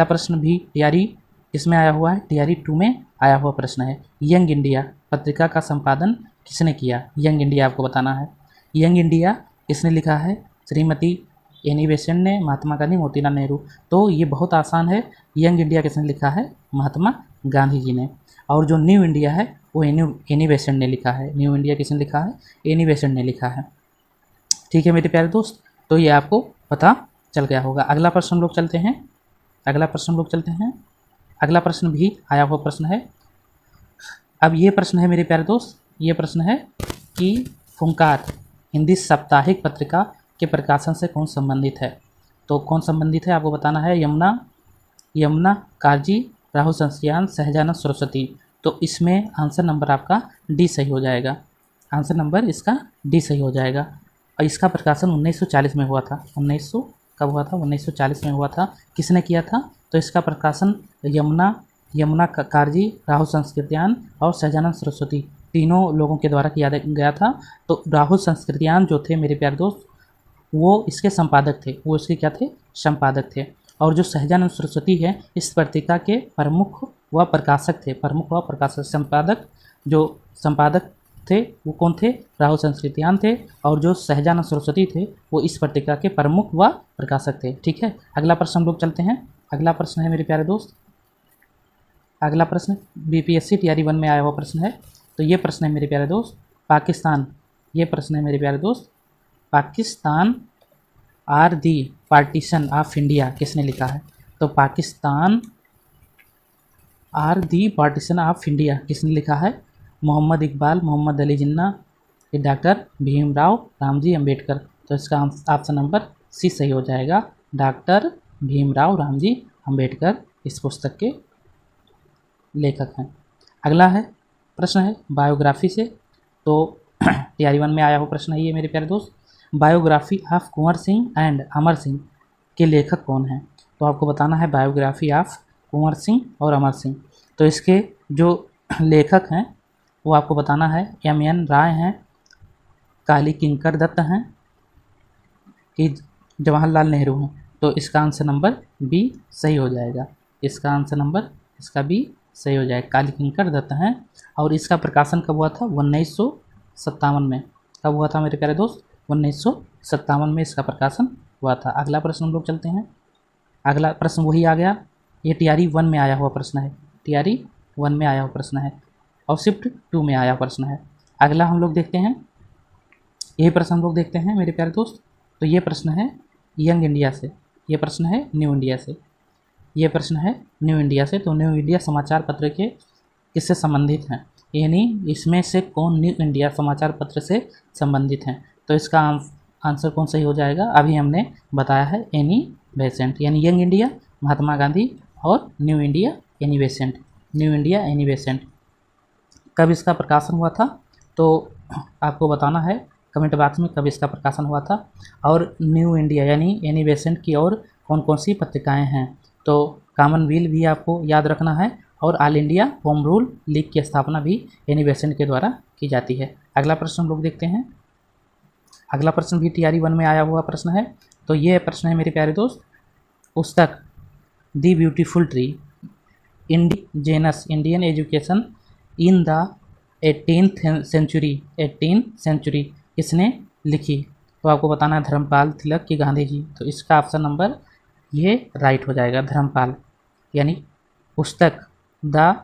प्रश्न भी टीआरई इसमें आया हुआ है, टीआरई 2 में आया हुआ प्रश्न है। यंग इंडिया पत्रिका का संपादन किसने किया? यंग इंडिया आपको बताना है। यंग इंडिया किसने लिखा है? श्रीमती एनी बेसेंट ने, महात्मा गांधी, मोतीलाल नेहरू। तो ये बहुत आसान है, यंग इंडिया किसने लिखा है? महात्मा गांधी जी ने। और जो न्यू इंडिया है वो एनी बेसेंट ने लिखा है। न्यू इंडिया किसने लिखा है? एनी बेसेंट ने लिखा है। ठीक है मेरे प्यारे दोस्त, तो ये आपको पता चल गया होगा। अगला प्रश्न हम लोग चलते हैं। अगला प्रश्न भी आया हुआ प्रश्न है। अब ये प्रश्न है मेरे प्यारे दोस्त, ये प्रश्न है कि फुंकार हिंदी साप्ताहिक पत्रिका के प्रकाशन से कौन संबंधित है। तो कौन संबंधित है आपको बताना है। यमुना काजी, राहुल संस्कृतियान, सहजानंद सरस्वती। तो इसमें आंसर नंबर आपका डी सही हो जाएगा। आंसर नंबर इसका डी सही हो जाएगा। और इसका प्रकाशन 1940 में हुआ था। 1900 कब हुआ था? 1940 में हुआ था। किसने किया था? तो इसका प्रकाशन यमुना कारजी, राहुल संस्कृतियान और सहजानंद सरस्वती तीनों लोगों के द्वारा किया गया था। तो राहुल संस्कृतियान जो थे मेरे प्यारे दोस्त, वो इसके संपादक थे। वो इसके क्या थे? संपादक थे। और जो सहजानंद सरस्वती है इस पत्रिका के प्रमुख व प्रकाशक थे। संपादक थे वो कौन थे? राहुल संस्कृतियान थे। और जो सहजानंद सरस्वती थे वो इस पत्रिका के प्रमुख व प्रकाशक थे। ठीक है, अगला प्रश्न हम लोग चलते हैं। अगला प्रश्न है मेरे प्यारे दोस्त, अगला प्रश्न बीपीएससी टीआरई 1 में आया हुआ प्रश्न है। तो ये प्रश्न है मेरे प्यारे दोस्त, Pakistan or the partition of India किसने लिखा है? तो Pakistan or the partition of India किसने लिखा है? मोहम्मद इकबाल, मोहम्मद अली जिन्ना, डॉक्टर भीमराव रामजी अम्बेडकर। तो इसका ऑप्शन नंबर सी सही हो जाएगा। डॉक्टर भीमराव रामजी अम्बेडकर इस पुस्तक के लेखक हैं। अगला प्रश्न है बायोग्राफी से। तो टीआरई 1 में आया हुआ प्रश्न है ये मेरे प्यारे दोस्त, biography of Kunwar Singh and Amar Singh के लेखक कौन हैं? तो आपको बताना है बायोग्राफी ऑफ कुंवर सिंह और अमर सिंह। तो इसके जो लेखक हैं वो आपको बताना है एम.एन. राय हैं, काली किंकर दत्त हैं कि जवाहरलाल नेहरू हैं। तो इसका आंसर नंबर बी सही हो जाएगा। इसका आंसर नंबर इसका बी सही हो जाएगा। काली किंकर दत्त हैं। और इसका प्रकाशन कब हुआ था? 1957 में। कब हुआ था मेरे प्यारे दोस्त? 1957 में इसका प्रकाशन हुआ था। अगला प्रश्न हम लोग चलते हैं। अगला प्रश्न वही आ गया, ये टीआरई 1 में आया हुआ प्रश्न है। टीआरई 1 में आया हुआ प्रश्न है और शिफ्ट 2 में आया प्रश्न है। अगला हम लोग देखते हैं, यही प्रश्न हम लोग देखते हैं मेरे प्यारे दोस्त। तो ये प्रश्न है यंग इंडिया से, ये प्रश्न है न्यू इंडिया से, ये प्रश्न है न्यू इंडिया से। तो न्यू इंडिया समाचार पत्र के किससे संबंधित हैं? यानी इसमें से कौन न्यू इंडिया समाचार पत्र से संबंधित हैं? तो इसका आंसर कौन सही हो जाएगा? अभी हमने बताया है एनी बेसेंट, यानी यंग इंडिया महात्मा गांधी और new India Annie Besant. New India Annie Besant कब इसका प्रकाशन हुआ था? तो आपको बताना है कमेंट बॉक्स में कब इसका प्रकाशन हुआ था। और न्यू इंडिया यानी एनी बेसेंट की और कौन कौन सी पत्रिकाएँ हैं? तो कॉमनवेल्थ भी आपको याद रखना है और all India home rule league की स्थापना भी एनी बेसेंट के द्वारा की जाती है। अगला प्रश्न हम लोग देखते हैं। अगला प्रश्न भी टीआरई 1 में आया हुआ प्रश्न है। तो ये प्रश्न है मेरे प्यारे दोस्त, पुस्तक the beautiful tree indigenous Indian education in the 18th century किसने लिखी? तो आपको बताना है धर्मपाल तिलक की गांधी जी। तो इसका ऑप्शन नंबर ये राइट हो जाएगा, धर्मपाल। यानी पुस्तक the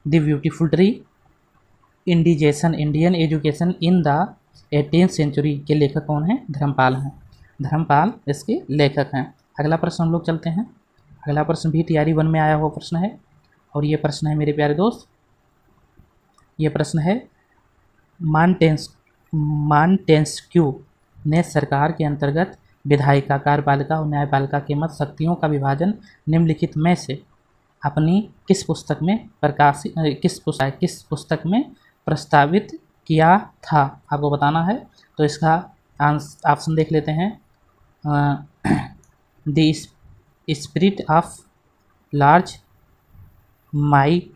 beautiful tree indigenous Indian education in the 18th century के लेखक कौन हैं? धर्मपाल हैं। धर्मपाल इसके लेखक हैं। अगला प्रश्न हम लोग चलते हैं। अगला प्रश्न भी टीआरई 1 में आया हुआ प्रश्न है और ये प्रश्न है मेरे प्यारे दोस्त, ये प्रश्न है मॉन्टेस्क्यू ने सरकार के अंतर्गत विधायिका, कार्यपालिका और न्यायपालिका के मत शक्तियों का विभाजन निम्नलिखित में से अपनी किस पुस्तक में प्रस्तावित किया था? आपको बताना है। तो इसका ऑप्शन देख लेते हैं। The spirit of large my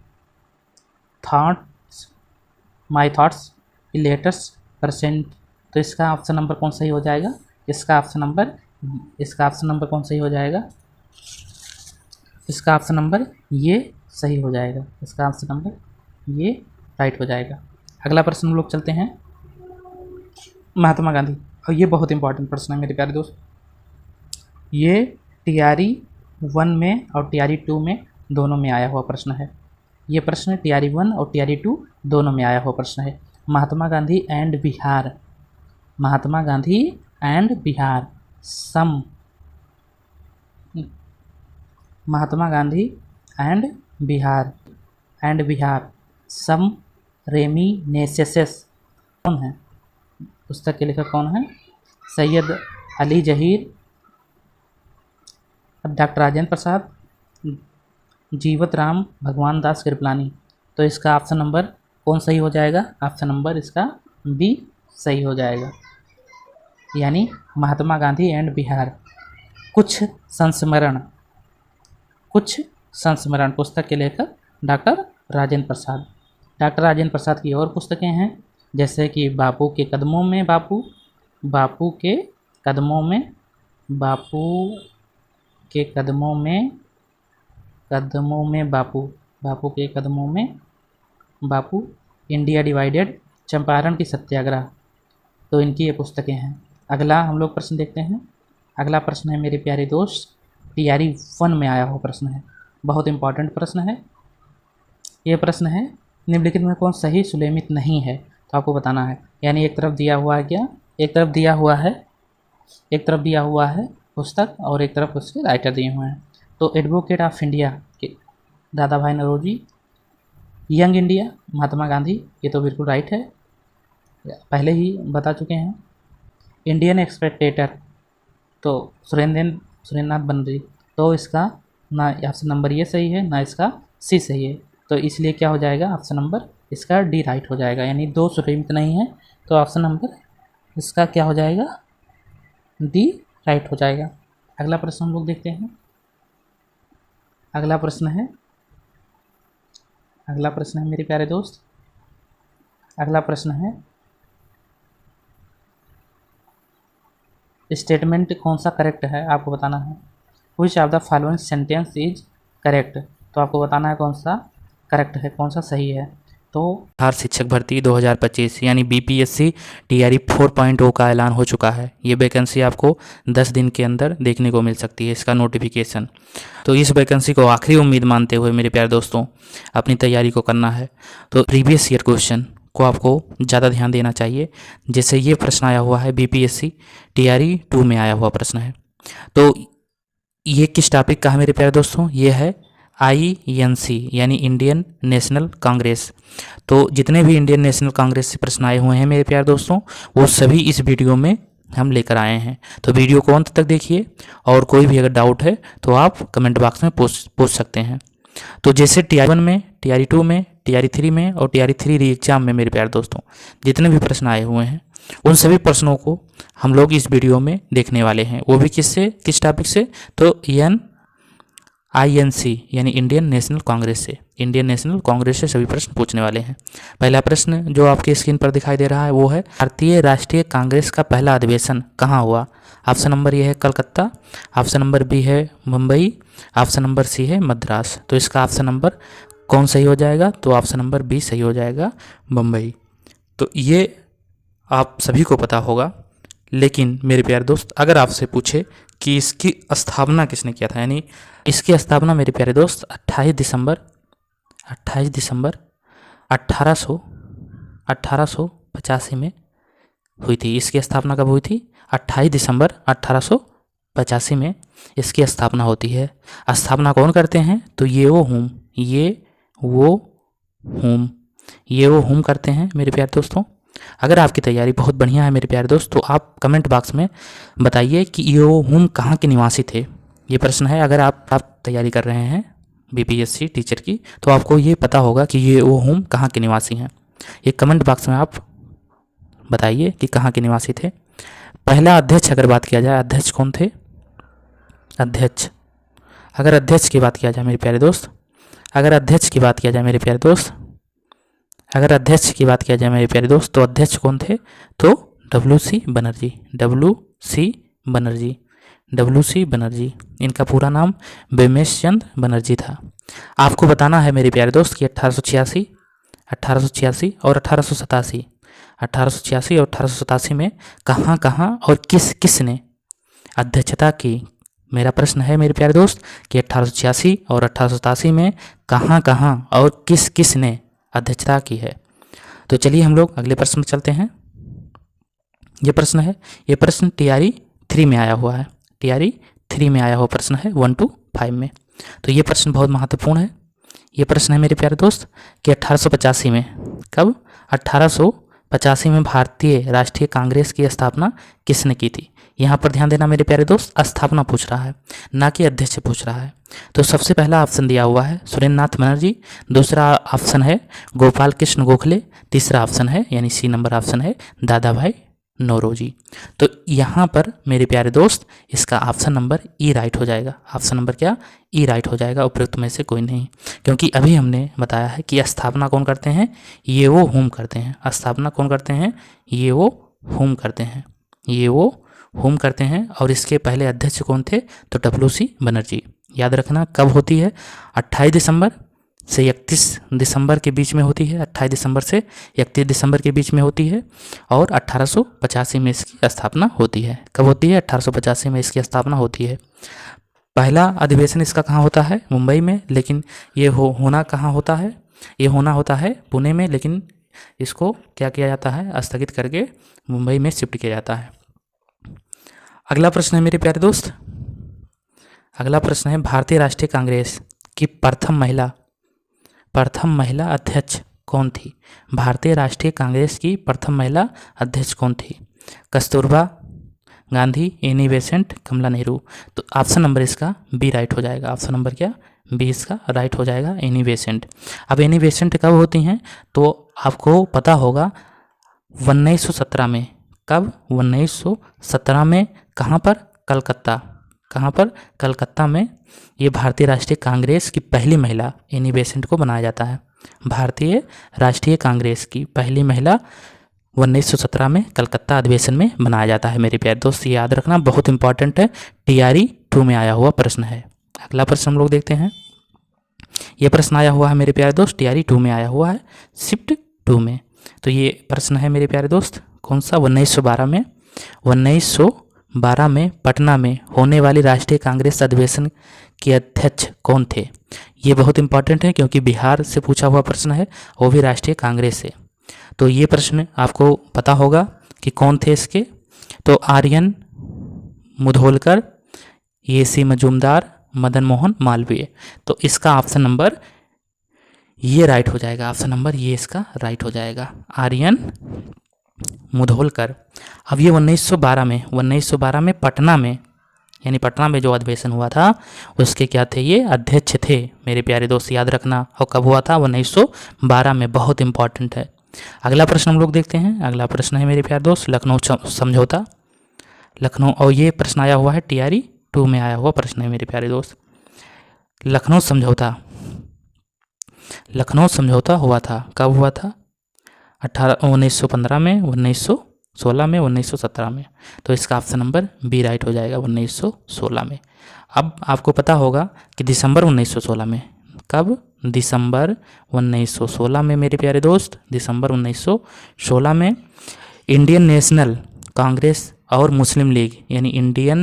thoughts letters percent. तो इसका ऑप्शन नंबर कौन सही हो जाएगा? इसका ऑप्शन नंबर कौन सही हो जाएगा? इसका ऑप्शन नंबर ये सही हो जाएगा। इसका ऑप्शन नंबर ये राइट हो जाएगा। अगला प्रश्न हम लोग चलते हैं, महात्मा गांधी। और ये बहुत इंपॉर्टेंट प्रश्न है मेरे प्यारे दोस्त। ये टीआरई 1 में और टीआरई 2 में दोनों में आया हुआ प्रश्न है। ये प्रश्न टीआरई 1 और टीआरई 2 दोनों में आया हुआ प्रश्न है। Mahatma Gandhi and Bihar, Mahatma Gandhi and Bihar some Mahatma Gandhi and Bihar some reminiscences कौन है? पुस्तक के लेखक कौन है? सैयद अली जहीर, डॉक्टर राजेंद्र प्रसाद, जीवत राम भगवान दास कृपलानी। तो इसका ऑप्शन नंबर कौन सही हो जाएगा? ऑप्शन नंबर इसका बी सही हो जाएगा, यानी महात्मा गांधी एंड बिहार। कुछ संस्मरण पुस्तक के लेखक डॉक्टर राजेंद्र प्रसाद। डॉक्टर राजेंद्र प्रसाद की और पुस्तकें हैं, जैसे कि बापू के कदमों में बापू, बापू के कदमों में बापू, बापू के कदमों में बापू, इंडिया डिवाइडेड, चंपारण की सत्याग्रह। तो इनकी ये पुस्तकें हैं। अगला हम लोग प्रश्न देखते हैं। अगला प्रश्न है मेरे प्यारे दोस्त, TRE 1 में आया हुआ प्रश्न है, बहुत इंपॉर्टेंट प्रश्न है। ये प्रश्न है, निम्नलिखित में कौन सही सुलेमित नहीं है? तो आपको बताना है, यानी एक तरफ दिया हुआ है क्या? एक तरफ दिया हुआ है पुस्तक और एक तरफ उसके राइटर दिए हुए हैं। तो एडवोकेट ऑफ इंडिया के दादा भाई नौरोजी, यंग इंडिया महात्मा गांधी, ये तो बिल्कुल राइट है, पहले ही बता चुके हैं। इंडियन एक्सपेक्टेटर तो सुरेंद्रनाथ बनर्जी। तो इसका ना ऑप्शन नंबर ये सही है, ना इसका सी सही है। तो इसलिए क्या हो जाएगा? ऑप्शन नंबर इसका डी राइट हो जाएगा, यानी दो सुलेमित नहीं है। तो ऑप्शन नंबर इसका क्या हो जाएगा? डी राइट हो जाएगा। अगला प्रश्न हम लोग देखते हैं। अगला प्रश्न है मेरे प्यारे दोस्त, अगला प्रश्न है, स्टेटमेंट कौन सा करेक्ट है? आपको बताना है। Which of the following sentence is correct? तो आपको बताना है कौन सा करेक्ट है, कौन सा सही है। तो बिहार शिक्षक भर्ती 2025 यानी BPSC TRE 4.0 का ऐलान हो चुका है। ये वैकेंसी आपको 10 दिन के अंदर देखने को मिल सकती है, इसका नोटिफिकेशन। तो इस वैकेंसी को आखिरी उम्मीद मानते हुए मेरे प्यारे दोस्तों अपनी तैयारी को करना है। तो प्रीवियस ईयर क्वेश्चन को आपको ज़्यादा ध्यान देना चाहिए। जैसे ये प्रश्न आया हुआ है, BPSC TRE 2 में आया हुआ प्रश्न है। तो ये किस टॉपिक का है मेरे प्यारे दोस्तों? ये है INC यानी इंडियन नेशनल कांग्रेस। तो जितने भी इंडियन नेशनल कांग्रेस से प्रश्न आए हुए हैं मेरे प्यारे दोस्तों, वो सभी इस वीडियो में हम लेकर आए हैं। तो वीडियो को अंत तक देखिए, और कोई भी अगर डाउट है तो आप कमेंट बॉक्स में पूछ सकते हैं। तो जैसे TRE 1 में, TRE 2 में, TRE 3 में और TRE 3 री एग्जाम में मेरे प्यारे दोस्तों जितने भी प्रश्न आए हुए हैं, उन सभी प्रश्नों को हम लोग इस वीडियो में देखने वाले हैं। वो भी किस टॉपिक से? तो INC यानी इंडियन नेशनल कांग्रेस से, इंडियन नेशनल कांग्रेस से सभी प्रश्न पूछने वाले हैं। पहला प्रश्न जो आपकी स्क्रीन पर दिखाई दे रहा है वो है, भारतीय राष्ट्रीय कांग्रेस का पहला अधिवेशन कहाँ हुआ? ऑप्शन नंबर ये है कलकत्ता, ऑप्शन नंबर बी है मुंबई, ऑप्शन नंबर सी है मद्रास। तो इसका ऑप्शन नंबर कौन सही हो जाएगा? तो ऑप्शन नंबर बी सही हो जाएगा, मुंबई। तो ये आप सभी को पता होगा, लेकिन मेरे प्यारे दोस्त अगर आपसे पूछे कि इसकी स्थापना किसने किया था, यानी इसकी स्थापना मेरे प्यारे दोस्त 28 दिसंबर 1885 में हुई थी। इसकी स्थापना कब हुई थी? 28 दिसंबर 1885 में इसकी स्थापना होती है। स्थापना कौन करते हैं? तो ये वो हुम करते हैं मेरे प्यारे दोस्तों। अगर आपकी तैयारी बहुत बढ़िया है मेरे प्यारे दोस्त, तो आप कमेंट बॉक्स में बताइए कि ये वो हुम कहाँ के निवासी थे। ये प्रश्न है, अगर आप तैयारी कर रहे हैं BPSC टीचर की, तो आपको ये पता होगा कि ये वो हुम कहाँ के निवासी हैं। ये कमेंट बॉक्स में आप बताइए कि कहाँ के निवासी थे। पहला अध्यक्ष अगर बात किया जाए, अध्यक्ष कौन थे? अध्यक्ष अगर अध्यक्ष की बात किया जाए मेरे प्यारे दोस्त, अगर अध्यक्ष की बात किया जाए मेरे प्यारे दोस्त तो अध्यक्ष कौन थे? तो WC बनर्जी। इनका पूरा नाम बेमेश चंद बनर्जी था। आपको बताना है मेरे प्यारे दोस्त कि 1886 और 1887 में कहाँ और किसने अध्यक्षता की। मेरा प्रश्न है मेरे प्यारे दोस्त कि 1886 और 1887 में कहाँ और किसने अध्यक्षता की है। तो चलिए हम लोग अगले प्रश्न में चलते हैं। ये प्रश्न TRE 3 में आया हुआ है, TRE 3 में आया हुआ प्रश्न है 1 to 5 में। तो ये प्रश्न बहुत महत्वपूर्ण है। ये प्रश्न है मेरे प्यारे दोस्त कि 1885 में, कब? 1885 में भारतीय राष्ट्रीय कांग्रेस की स्थापना किसने की थी? यहाँ पर ध्यान देना मेरे प्यारे दोस्त, स्थापना पूछ रहा है, ना कि अध्यक्ष पूछ रहा है। तो सबसे पहला ऑप्शन दिया हुआ है सुरेंद्रनाथ बनर्जी, दूसरा ऑप्शन है गोपाल कृष्ण गोखले, तीसरा ऑप्शन है यानी सी नंबर ऑप्शन है दादा भाई नौरोजी। तो यहाँ पर मेरे प्यारे दोस्त इसका ऑप्शन नंबर ई राइट हो जाएगा। ऑप्शन नंबर क्या? ई राइट हो जाएगा, उपयुक्त में से कोई नहीं, क्योंकि अभी हमने बताया है कि स्थापना कौन करते हैं? ये वो हुम करते हैं। स्थापना कौन करते हैं? ये वो हुम करते हैं, ये वो हुम करते हैं। और इसके पहले अध्यक्ष कौन थे? तो WC बनर्जी। याद रखना कब होती है? 28 दिसंबर से 31 दिसंबर के बीच में होती है, 28 दिसंबर से 31 दिसंबर के बीच में होती है। और 1885 में इसकी स्थापना होती है। कब होती है? 1885 में इसकी स्थापना होती है। पहला अधिवेशन इसका कहाँ होता है? मुंबई में, लेकिन ये होना कहाँ होता है? ये होना होता है पुणे में, लेकिन इसको क्या किया जाता है? स्थगित करके मुंबई में शिफ्ट किया जाता है। अगला प्रश्न है मेरे प्यारे दोस्त, अगला प्रश्न है भारतीय राष्ट्रीय कांग्रेस की प्रथम महिला अध्यक्ष कौन थी? भारतीय राष्ट्रीय कांग्रेस की प्रथम महिला अध्यक्ष कौन थी? कस्तूरबा गांधी, एनी बेसेंट, कमला नेहरू। तो ऑप्शन नंबर इसका बी राइट हो जाएगा। ऑप्शन नंबर क्या? बी इसका राइट हो जाएगा, एनी बेसेंट। अब एनी बेसेंट कब होती हैं? तो आपको पता होगा 1917 में। कब? 1917 में। कहाँ पर? कलकत्ता। कहाँ पर? कलकत्ता में। ये भारतीय राष्ट्रीय कांग्रेस की पहली महिला एनी बेसेंट को बनाया जाता है। भारतीय राष्ट्रीय कांग्रेस की पहली महिला 1917 में कलकत्ता अधिवेशन में बनाया जाता है मेरे प्यारे दोस्त। ये याद रखना, बहुत इंपॉर्टेंट है, TRE 2 में आया हुआ प्रश्न है। अगला प्रश्न हम लोग देखते हैं। ये प्रश्न आया हुआ है मेरे प्यारे दोस्त, TRE 2 में आया हुआ है, शिफ्ट 2 में। तो ये प्रश्न है मेरे प्यारे दोस्त कौन सा? 1912 में। 1912 में पटना में होने वाली राष्ट्रीय कांग्रेस अधिवेशन के अध्यक्ष कौन थे? ये बहुत इंपॉर्टेंट है, क्योंकि बिहार से पूछा हुआ प्रश्न है, वो भी राष्ट्रीय कांग्रेस से। तो ये प्रश्न आपको पता होगा कि कौन थे इसके। तो आर्यन मुधोलकर, AC मजूमदार, मदन मोहन मालवीय। तो इसका ऑप्शन नंबर ये राइट हो जाएगा। ऑप्शन नंबर ये इसका राइट हो जाएगा, आर्यन मुधोलकर। अब ये 1912 में पटना में, यानी पटना में जो अधिवेशन हुआ था उसके क्या थे? ये अध्यक्ष थे मेरे प्यारे दोस्त, याद रखना। और कब हुआ था? 1912 में। बहुत इंपॉर्टेंट है। अगला प्रश्न हम लोग देखते हैं। अगला प्रश्न है मेरे प्यारे दोस्त लखनऊ समझौता। लखनऊ, और ये प्रश्न आया हुआ है TRE 2 में आया हुआ प्रश्न है मेरे प्यारे दोस्त। लखनऊ समझौता हुआ था, कब हुआ था? 1915 में, 1916 में, 1917 में। तो इसका ऑप्शन नंबर बी राइट हो जाएगा, 1916 में। अब आपको पता होगा कि दिसंबर 1916 में, कब? दिसंबर 1916 में मेरे प्यारे दोस्त, दिसंबर 1916 में इंडियन नेशनल कांग्रेस और मुस्लिम लीग, यानी इंडियन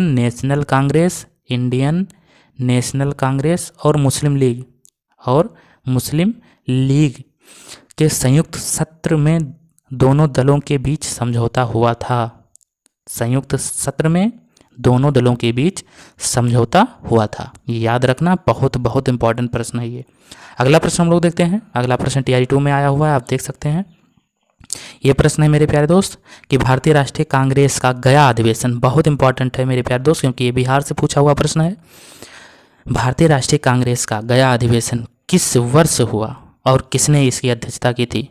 नेशनल कांग्रेस और मुस्लिम लीग के संयुक्त सत्र में दोनों दलों के बीच समझौता हुआ था। संयुक्त सत्र में दोनों दलों के बीच समझौता हुआ था। ये याद रखना, बहुत बहुत इंपॉर्टेंट प्रश्न है ये। अगला प्रश्न हम लोग देखते हैं। अगला प्रश्न TRE 2 में आया हुआ है, आप देख सकते हैं। ये प्रश्न है मेरे प्यारे दोस्त कि भारतीय राष्ट्रीय कांग्रेस का गया अधिवेशन, बहुत इंपॉर्टेंट है मेरे प्यारे दोस्त, क्योंकि ये बिहार से पूछा हुआ प्रश्न है। भारतीय राष्ट्रीय कांग्रेस का गया अधिवेशन किस वर्ष हुआ और किसने इसकी अध्यक्षता की थी?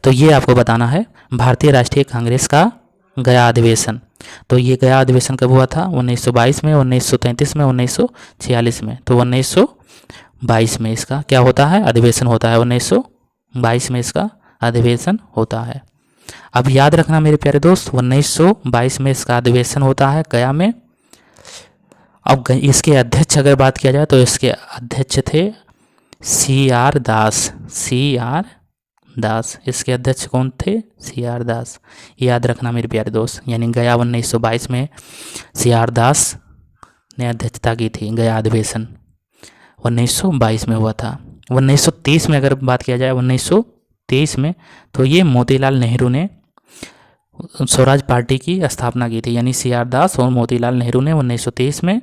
तो ये आपको बताना है। भारतीय राष्ट्रीय कांग्रेस का गया अधिवेशन, तो ये गया अधिवेशन कब हुआ था? 1922 में, 1933 में, 1946 में। तो 1922 में इसका क्या होता है? अधिवेशन होता है। 1922 में इसका अधिवेशन होता है। अब याद रखना मेरे प्यारे दोस्त, 1922 में इसका अधिवेशन होता है गया में। अब इसके अध्यक्ष अगर बात किया जाए तो इसके अध्यक्ष थे CR दास। इसके अध्यक्ष कौन थे? CR दास। याद रखना मेरे प्यारे दोस्त, यानी गया 1922 में CR दास ने अध्यक्षता की थी। गया अधिवेशन 1922 में हुआ था। 1930 में अगर बात किया जाए, 1923 में, तो ये मोतीलाल नेहरू ने स्वराज पार्टी की स्थापना की थी, यानी CR दास और मोतीलाल नेहरू ने 1923 में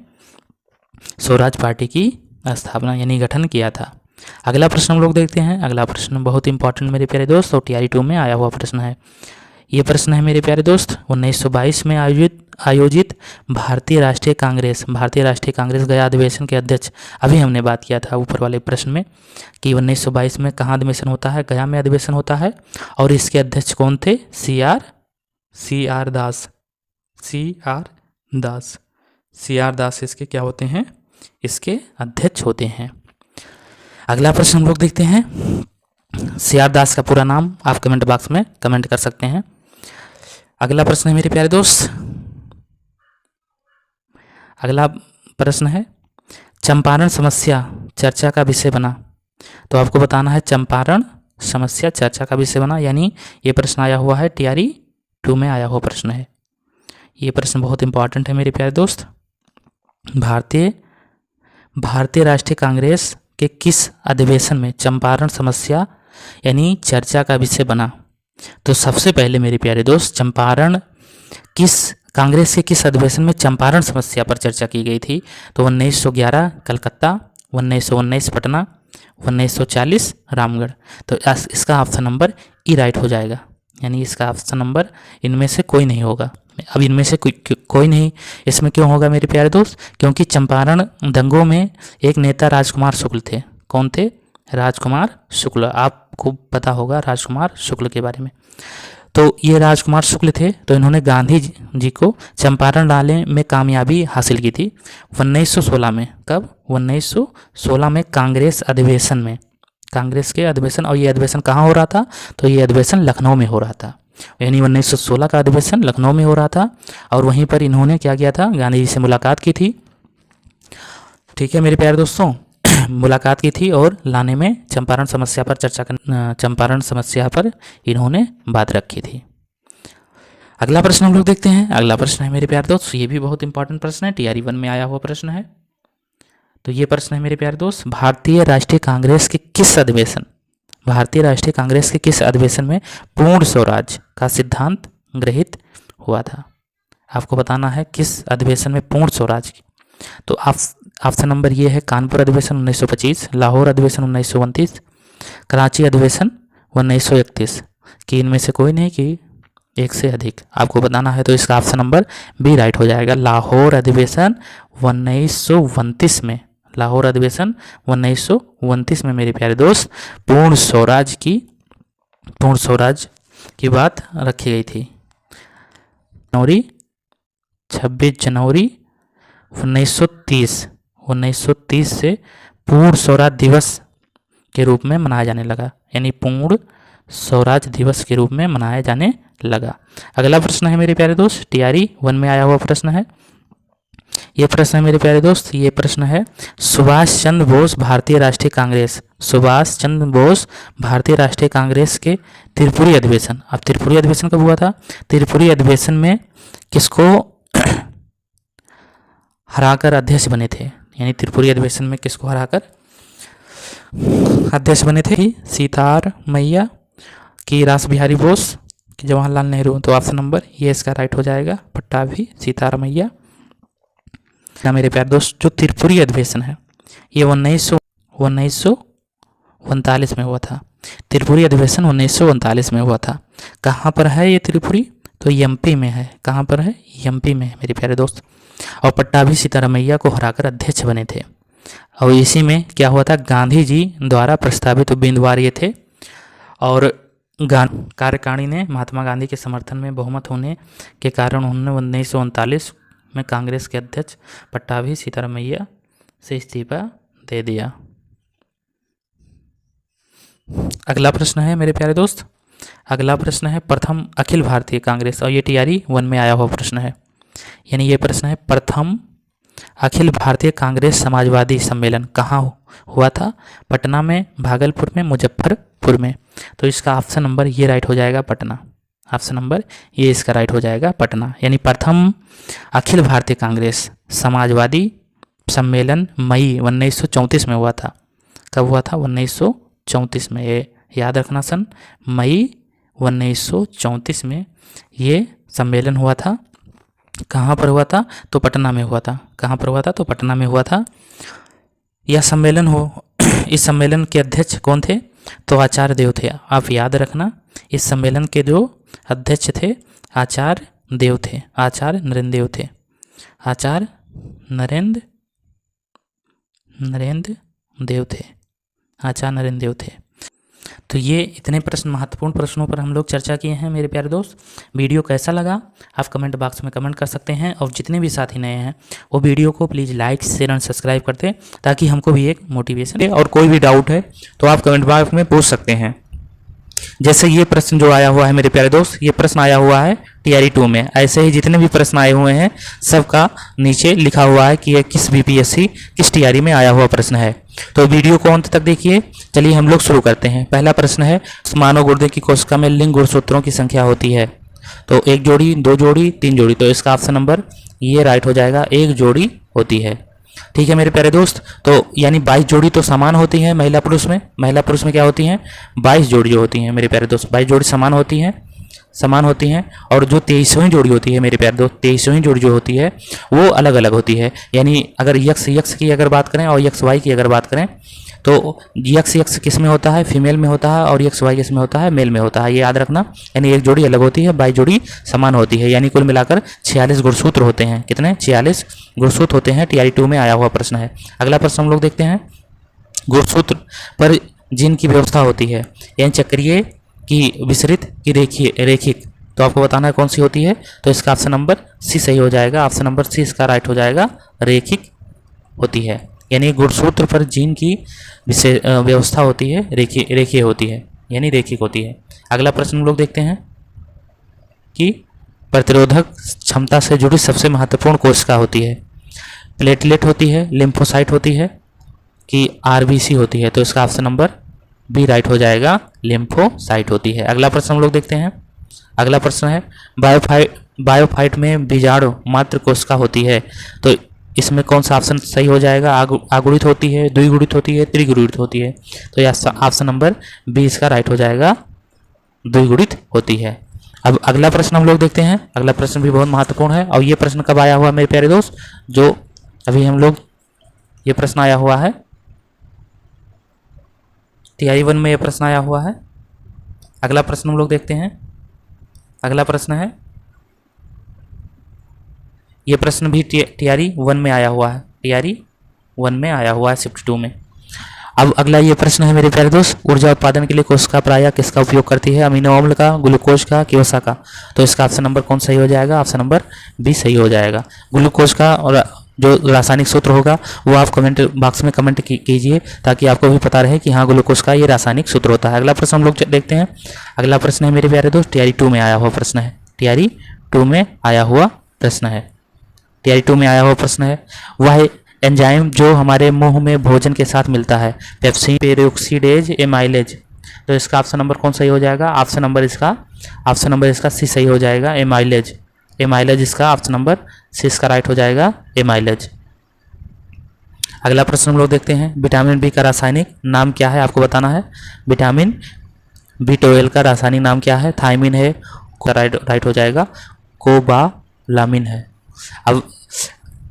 स्वराज पार्टी की स्थापना यानी गठन किया था। अगला प्रश्न हम लोग देखते हैं। अगला प्रश्न बहुत इंपॉर्टेंट मेरे प्यारे दोस्त, और TRE 2 में आया हुआ प्रश्न है। ये प्रश्न है मेरे प्यारे दोस्त, 1922 में आयोजित भारतीय राष्ट्रीय कांग्रेस गया अधिवेशन के अध्यक्ष। अभी हमने बात किया था ऊपर वाले प्रश्न में कि 1922 में कहाँ अधिवेशन होता है, गया में अधिवेशन होता है, और इसके अध्यक्ष कौन थे? CR दास इसके क्या होते हैं? इसके अध्यक्ष होते हैं। अगला प्रश्न हम लोग देखते हैं। CR दास का पूरा नाम आप कमेंट बॉक्स में कमेंट कर सकते हैं। अगला प्रश्न है मेरे प्यारे दोस्त, अगला प्रश्न है चंपारण समस्या चर्चा का विषय बना। तो आपको बताना है चंपारण समस्या चर्चा का विषय बना, यानी ये प्रश्न आया हुआ है TRE 2 में आया हुआ प्रश्न है। ये प्रश्न बहुत इंपॉर्टेंट है मेरे प्यारे दोस्त। भारतीय राष्ट्रीय कांग्रेस के किस अधिवेशन में चंपारण समस्या यानी चर्चा का विषय बना? तो सबसे पहले मेरे प्यारे दोस्त कांग्रेस के किस अधिवेशन में चंपारण समस्या पर चर्चा की गई थी? तो 1911 कलकत्ता, 1919 पटना, 1940 रामगढ़। तो इसका ऑप्शन नंबर ई राइट हो जाएगा, यानी इसका ऑप्शन नंबर इनमें से कोई नहीं होगा। अब इनमें से कोई नहीं इसमें क्यों होगा मेरे प्यारे दोस्त? क्योंकि चंपारण दंगों में एक नेता राजकुमार शुक्ल थे। कौन थे? राजकुमार शुक्ल। आपको पता होगा राजकुमार शुक्ल के बारे में। तो ये राजकुमार शुक्ल थे, तो इन्होंने गांधी जी को चंपारण लाने में कामयाबी हासिल की थी 1916 में। कब? 1916 में कांग्रेस के अधिवेशन। और ये अधिवेशन कहाँ हो रहा था? तो ये अधिवेशन लखनऊ में हो रहा था, यानी 1916 का अधिवेशन लखनऊ में हो रहा था। और वहीं पर इन्होंने क्या किया था? गांधी जी से मुलाकात की थी। ठीक है मेरे प्यारे दोस्तों, मुलाकात की थी और लाने में चंपारण समस्या पर इन्होंने बात रखी थी। अगला प्रश्न हम लोग देखते हैं। अगला प्रश्न है मेरे प्यारे दोस्त, ये भी बहुत इंपॉर्टेंट प्रश्न है, TRE 1 में आया हुआ प्रश्न है। तो ये प्रश्न है मेरे प्यारे दोस्त, भारतीय राष्ट्रीय कांग्रेस के किस अधिवेशन में पूर्ण स्वराज का सिद्धांत गृहीत हुआ था? आपको बताना है किस अधिवेशन में पूर्ण स्वराज की। तो ऑप्शन नंबर ये है कानपुर अधिवेशन 1925, लाहौर अधिवेशन 1929, कराची अधिवेशन 1931। कि इनमें से कोई नहीं कि एक से अधिक आपको बताना है। तो इसका ऑप्शन नंबर बी राइट हो जाएगा, लाहौर अधिवेशन 1929 में। लाहौर अधिवेशन 1929 में मेरे प्यारे दोस्त पूर्ण स्वराज की बात रखी गई थी। 26 जनवरी 1930 से पूर्ण स्वराज दिवस के रूप में मनाया जाने लगा, यानी पूर्ण स्वराज दिवस के रूप में मनाया जाने लगा। अगला प्रश्न है मेरे प्यारे दोस्त, TRE 1 में आया हुआ प्रश्न है। ये प्रश्न है मेरे प्यारे दोस्त, ये प्रश्न है सुभाष चंद्र बोस भारतीय राष्ट्रीय कांग्रेस के त्रिपुरी अधिवेशन। अब त्रिपुरी अधिवेशन कब हुआ था? त्रिपुरी अधिवेशन में किसको हराकर अध्यक्ष बने थे? यानी त्रिपुरी अधिवेशन में किसको हराकर अध्यक्ष बने थे? सीतार मैया की रास बिहारी बोस की जवाहरलाल नेहरू। तो ऑप्शन नंबर ये इसका राइट हो जाएगा, पट्टाभी सीतार मैया। ना मेरे प्यारे दोस्त, जो त्रिपुरी अधिवेशन है ये 1939 में हुआ था। त्रिपुरी अधिवेशन 1939 में हुआ था। कहाँ पर है ये त्रिपुरी? तो MP में है। कहाँ पर है? MP में है मेरे प्यारे दोस्त। और पट्टाभी सीतारामैया को हराकर अध्यक्ष बने थे। और इसी में क्या हुआ था? गांधी जी द्वारा प्रस्तावित उम्मीदवार ये थे, और कार्यकारिणी ने महात्मा गांधी के समर्थन में बहुमत होने के कारण उन्होंने 1939 में कांग्रेस के अध्यक्ष पट्टाभी सीतारामैया से इस्तीफा दे दिया। अगला प्रश्न है मेरे प्यारे दोस्त, अगला प्रश्न है प्रथम अखिल भारतीय कांग्रेस, और ये TRE 1 में आया हुआ प्रश्न है। यानी ये प्रश्न है प्रथम अखिल भारतीय कांग्रेस समाजवादी सम्मेलन कहाँ हुआ था? पटना में, भागलपुर में, मुजफ्फरपुर में। तो इसका ऑप्शन नंबर ये राइट हो जाएगा, पटना। ऑप्शन नंबर ये इसका राइट हो जाएगा, पटना। यानी प्रथम अखिल भारतीय कांग्रेस समाजवादी सम्मेलन मई 1934 में हुआ था। कब हुआ था? 1934 में। ये याद रखना सन, मई 1934 में ये सम्मेलन हुआ था। कहाँ पर हुआ था? तो पटना में हुआ था। कहाँ पर हुआ था? तो पटना में हुआ था। यह सम्मेलन हो इस सम्मेलन के अध्यक्ष कौन थे? तो आचार्य देव थे। आप याद रखना, इस सम्मेलन के जो अध्यक्ष थे आचार्य देव थे। आचार्य नरेंद्र देव थे। आचार्य नरेंद्र देव थे। आचार्य नरेंद्र देव थे। तो ये इतने प्रश्न, महत्वपूर्ण प्रश्नों पर हम लोग चर्चा किए हैं मेरे प्यारे दोस्त। वीडियो कैसा लगा आप कमेंट बॉक्स में कमेंट कर सकते हैं, और जितने भी साथी नए हैं वो वीडियो को please like share and subscribe कर दें, ताकि हमको भी एक मोटिवेशन। और कोई भी डाउट है तो आप कमेंट बॉक्स में पूछ सकते हैं। जैसे ये प्रश्न जो आया हुआ है मेरे प्यारे दोस्त, ये प्रश्न आया हुआ है टीआरई 2 में। ऐसे ही जितने भी प्रश्न आए हुए हैं सबका नीचे लिखा हुआ है कि ये किस बीपीएससी किस टीआरई में आया हुआ प्रश्न है। तो वीडियो को अंत तक देखिए। चलिए हम लोग शुरू करते हैं। पहला प्रश्न है, मानव गुर्दे की कोशिका में लिंग गुणसूत्रों की संख्या होती है। तो 1 जोड़ी, 2 जोड़ी, 3 जोड़ी। तो इसका ऑप्शन नंबर ये राइट हो जाएगा, 1 जोड़ी होती है। ठीक है मेरे प्यारे दोस्त। तो यानी 22 जोड़ी तो समान होती है महिला पुरुष में। महिला पुरुष में क्या होती हैं? 22 जोड़ी जो होती हैं मेरे प्यारे दोस्त, 22 जोड़ी समान होती हैं। और जो 23वीं जोड़ी होती है मेरे प्यारे दोस्त, 23वीं जोड़ी जो होती है वो अलग अलग होती है। यानी अगर यक्स की अगर बात करें और यक्स वाई की अगर बात करें, तो यक्स किस में होता है? फीमेल में होता है। और यक्स वाई किस में होता है? मेल में होता है। ये याद रखना। यानी 1 जोड़ी अलग होती है, 22 जोड़ी समान होती है। यानी कुल मिलाकर 46 गुणसूत्र होते हैं। कितने? 46 गुणसूत्र होते हैं। टीआरई 2 में आया हुआ प्रश्न है। अगला प्रश्न हम लोग देखते हैं। गुणसूत्र पर जिन की व्यवस्था होती है, यानी चक्रीय की विसरित की रेखिक। तो आपको बताना है कौन सी होती है। तो इसका ऑप्शन नंबर सी सही हो जाएगा। ऑप्शन नंबर सी इसका राइट हो जाएगा, रेखिक होती है। यानी गुणसूत्र पर जीन की व्यवस्था होती है रेखीय होती है, यानी रेखिक होती है। अगला प्रश्न हम लोग देखते हैं कि प्रतिरोधक क्षमता से जुड़ी सबसे महत्वपूर्ण कोशिका होती है। प्लेटलेट होती है, लिम्फोसाइट होती है, कि आरबीसी होती है। तो इसका ऑप्शन नंबर बी राइट हो जाएगा, लिम्फोसाइट होती है। अगला प्रश्न हम लोग देखते हैं। अगला प्रश्न है, बायोफाइट में बीजाणु मात्र कोशिका होती है। तो इसमें कौन सा ऑप्शन सही हो जाएगा? आगुणित होती है, द्विगुणित होती है, त्रिगुणित होती है। तो यह ऑप्शन नंबर बी इसका राइट हो जाएगा, द्विगुणित होती है। अब अगला प्रश्न हम लोग देखते हैं। अगला प्रश्न भी बहुत महत्वपूर्ण है। और ये प्रश्न कब आया हुआ मेरे प्यारे दोस्त? जो अभी हम लोग, ये प्रश्न आया हुआ है टीआरई 1 में, ये प्रश्न आया हुआ है। अगला प्रश्न हम लोग देखते हैं। अगला प्रश्न है, ये प्रश्न भी टीआरई 1 में आया हुआ है। टीआरई 1 में आया हुआ है, शिफ्ट 2 में। अब अगला ये प्रश्न है मेरे प्यारे दोस्त, ऊर्जा उत्पादन के लिए कोशिका प्रायः किसका उपयोग करती है? अमीनो अम्ल का, ग्लूकोज का, कि वसा का? तो इसका ऑप्शन नंबर कौन सही हो जाएगा? ऑप्शन नंबर बी सही हो जाएगा। ग्लूकोज का और जो रासायनिक सूत्र होगा वो आप कमेंट बॉक्स में कमेंट कीजिए, ताकि आपको भी पता रहे कि हाँ ग्लूकोज का ये रासायनिक सूत्र होता है। अगला प्रश्न हम लोग देखते हैं। अगला प्रश्न है मेरे प्यारे दोस्त, टीआरई 2 में आया हुआ प्रश्न है। टीआरई 2 में आया हुआ प्रश्न है। टीआरई 2 में आया हुआ प्रश्न है, वह एंजाइम जो हमारे मुंह में भोजन के साथ मिलता है, पेप्सिन, पेरोक्सीडेज, एमाइलेज। तो इसका ऑप्शन नंबर कौन सही हो जाएगा? ऑप्शन नंबर इसका सी सही हो जाएगा, एमाइलेज। एमाइलेज इसका ऑप्शन नंबर सी इसका राइट हो जाएगा, एमाइलेज। अगला प्रश्न हम लोग देखते हैं। विटामिन बी का रासायनिक नाम क्या है? आपको बताना है। विटामिन B12 का रासायनिक नाम क्या है? थायमिन है, राइट हो जाएगा, कोबालामिन है। अब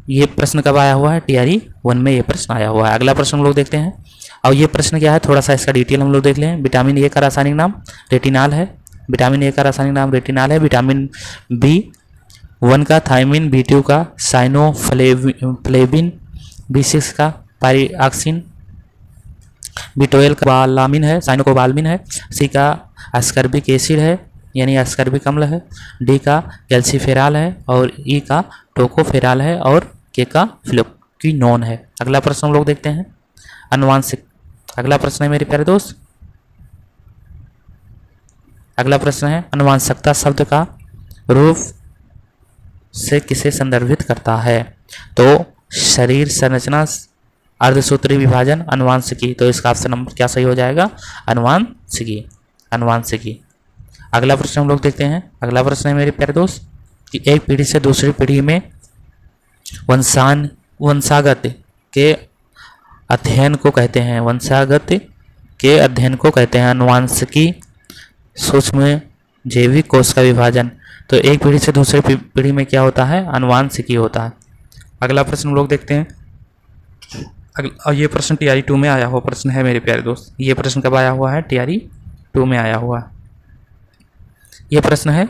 ये प्रश्न कब आया हुआ है? टीआरई 1 में ये प्रश्न आया हुआ है। अगला प्रश्न हम लोग देखते हैं। और ये प्रश्न क्या है, थोड़ा सा इसका डिटेल हम लोग देख लें। विटामिन ए का रासायनिक नाम रेटिनाल है। विटामिन ए का रासायनिक नाम रेटिनाल है। विटामिन B1 का थायमिन, B2 का साइनोफ्लेविन, B6 का पायरिऑक्सिन, B12 का कोबालामिन है, साइनोकोबालामिन है। C का अस्कर्बिक एसिड है, यानी अस्कर्बिक अम्ल है। D का कैल्सीफेराल है। और E का टोकोफेराल है। और K का फ्लोक्विनोन है। अगला प्रश्न हम लोग देखते हैं। अनुवांशिक। अगला प्रश्न है मेरे प्यारे दोस्त, अगला प्रश्न है, अनुवांशिकता शब्द का रूप से किसे संदर्भित करता है? तो शरीर संरचना, अर्धसूत्री विभाजन, अनुवांशिकी। तो इसका ऑप्शन नंबर क्या सही हो जाएगा? अनुवांशिकी। अगला प्रश्न हम लोग देखते हैं। अगला प्रश्न है मेरे प्यारे दोस्त कि एक पीढ़ी से दूसरी पीढ़ी में वंशागत के अध्ययन को कहते हैं। अनुवांशिकी सूक्ष्म जैविक कोष का विभाजन। तो एक पीढ़ी से दूसरे पीढ़ी में क्या होता है, आनुवांशिकी होता है। अगला प्रश्न हम लोग देखते हैं। और ये प्रश्न टीआरई 2 में आया हुआ प्रश्न है मेरे प्यारे दोस्त। ये प्रश्न कब आया हुआ है, टीआरई 2 में आया हुआ। ये प्रश्न है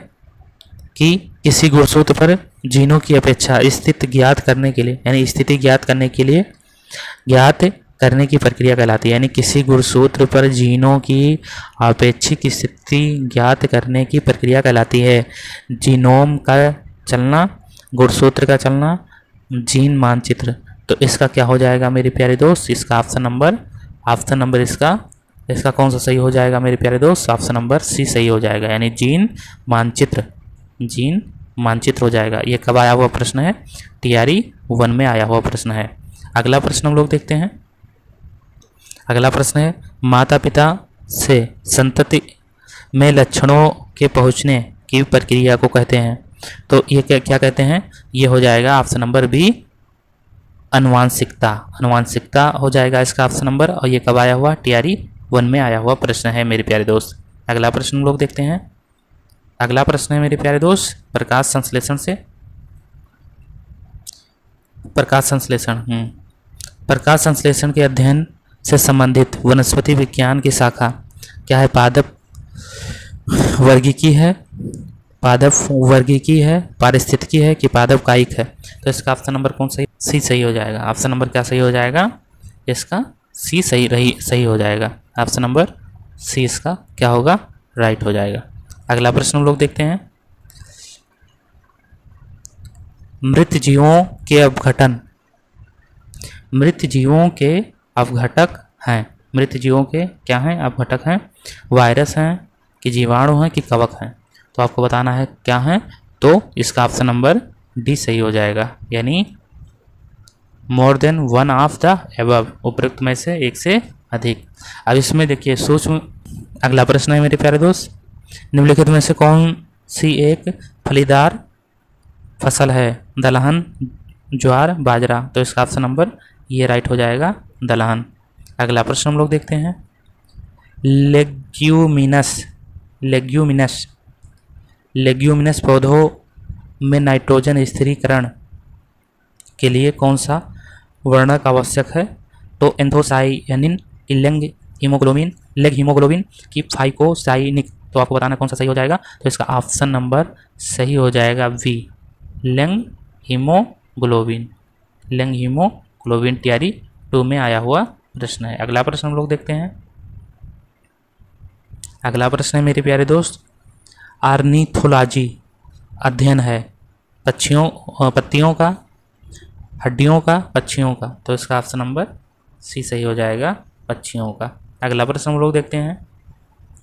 कि किसी गुणसूत्र पर जीनों की अपेक्षा स्थिति ज्ञात करने के लिए, यानी स्थिति ज्ञात करने के लिए ज्ञात करने की प्रक्रिया कहलाती है। यानी किसी गुणसूत्र पर जीनों की अपेक्षित स्थिति ज्ञात करने की प्रक्रिया कहलाती है। जीनोम का चलना, गुणसूत्र का चलना, जीन मानचित्र। तो इसका क्या हो जाएगा मेरे प्यारे दोस्त, इसका ऑप्शन नंबर इसका कौन सा सही हो जाएगा मेरे प्यारे दोस्त, ऑप्शन नंबर सी सही हो जाएगा। यानी जीन मानचित्र हो जाएगा। ये कब आया हुआ प्रश्न है, टीआरई 1 में आया हुआ प्रश्न है। अगला प्रश्न हम लोग देखते हैं। अगला प्रश्न है माता पिता से संतति में लक्षणों के पहुंचने की प्रक्रिया को कहते हैं। तो ये क्या कहते हैं, ये हो जाएगा ऑप्शन नंबर बी, अनुवांशिकता हो जाएगा इसका ऑप्शन नंबर। और ये कब आया हुआ, टीआरई 1 में आया हुआ प्रश्न है मेरे प्यारे दोस्त। अगला प्रश्न हम लोग देखते हैं। अगला प्रश्न है मेरे प्यारे दोस्त प्रकाश संश्लेषण के अध्ययन से संबंधित वनस्पति विज्ञान की शाखा क्या है, पादप वर्गीकी है, पारिस्थितिकी है कि पादप कायिक है। तो इसका ऑप्शन नंबर कौन सही, सी सही हो जाएगा। ऑप्शन नंबर क्या सही हो जाएगा, इसका सी सही हो जाएगा। ऑप्शन नंबर सी इसका क्या होगा, राइट हो जाएगा। अगला प्रश्न हम लोग देखते हैं। मृत जीवों के अपघटक हैं। मृत जीवों के क्या हैं, अपघटक हैं। वायरस हैं कि जीवाणु हैं कि कवक हैं। तो आपको बताना है क्या है, तो इसका ऑप्शन नंबर डी सही हो जाएगा। यानी more than one of the above, उपरोक्त में से एक से अधिक। अब इसमें देखिए सूक्ष्म। अगला प्रश्न है मेरे प्यारे दोस्त, निम्नलिखित में से कौन सी एक फलीदार फसल है, दलहन, ज्वार, बाजरा। तो इसका ऑप्शन नंबर ये राइट हो जाएगा, दलहन। अगला प्रश्न हम लोग देखते हैं। लेग्यूमिनस पौधों में नाइट्रोजन स्थिरीकरण के लिए कौन सा वर्णक आवश्यक है। तो एंथोसाइनिन, लेग हीमोग्लोबिन की फाइकोसाइनिक। तो आपको बताना कौन सा सही हो जाएगा। तो इसका ऑप्शन नंबर सही हो जाएगा वी, लेंग हीमोग्लोबिन टीआरई 2 में आया हुआ प्रश्न है। अगला प्रश्न हम लोग देखते हैं। अगला प्रश्न है मेरे प्यारे दोस्त, ऑर्निथोलॉजी अध्ययन है पत्तियों का, हड्डियों का, पक्षियों का। तो इसका ऑप्शन नंबर सी सही हो जाएगा, पक्षियों का। अगला प्रश्न हम लोग देखते हैं।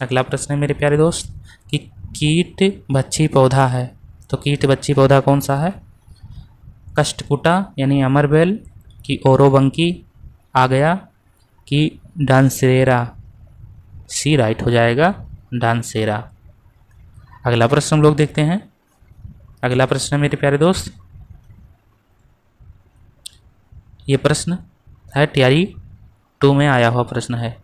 अगला प्रश्न है मेरे प्यारे दोस्त कि कीट भक्षी पौधा है। तो कीट भक्षी पौधा कौन सा है, कष्टकुटा यानी अमरबेल की ओरोबंकी आ गया कि डांसेरा। सी राइट हो जाएगा, डांसेरा। अगला प्रश्न हम लोग देखते हैं। अगला प्रश्न है मेरे प्यारे दोस्त, ये प्रश्न है टीआरई 2 में आया हुआ प्रश्न है।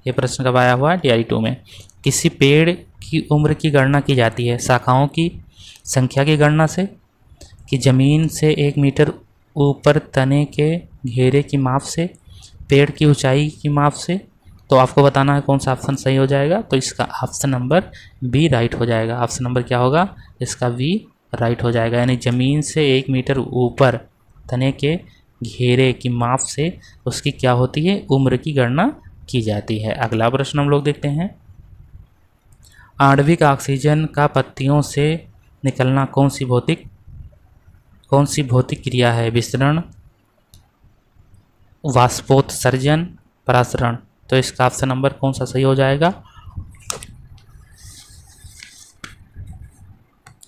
ये प्रश्न कब आया हुआ, टीआरई 2 में। किसी पेड़ की उम्र की गणना की जाती है शाखाओं की संख्या की गणना से, कि ज़मीन से 1 मीटर ऊपर तने के घेरे की माप से, पेड़ की ऊंचाई की माप से। तो आपको बताना है कौन सा ऑप्शन सही हो जाएगा। तो इसका ऑप्शन नंबर बी राइट हो जाएगा। ऑप्शन नंबर क्या होगा, इसका बी राइट हो जाएगा। यानी ज़मीन से 1 मीटर ऊपर तने के घेरे की माप से उसकी क्या होती है, उम्र की गणना की जाती है। अगला प्रश्न हम लोग देखते हैं। आणविक ऑक्सीजन का पत्तियों से निकलना कौन सी भौतिक क्रिया है, विस्तरण, वाष्पोत्सर्जन, परासरण। तो इसका ऑप्शन नंबर कौन सा सही हो जाएगा,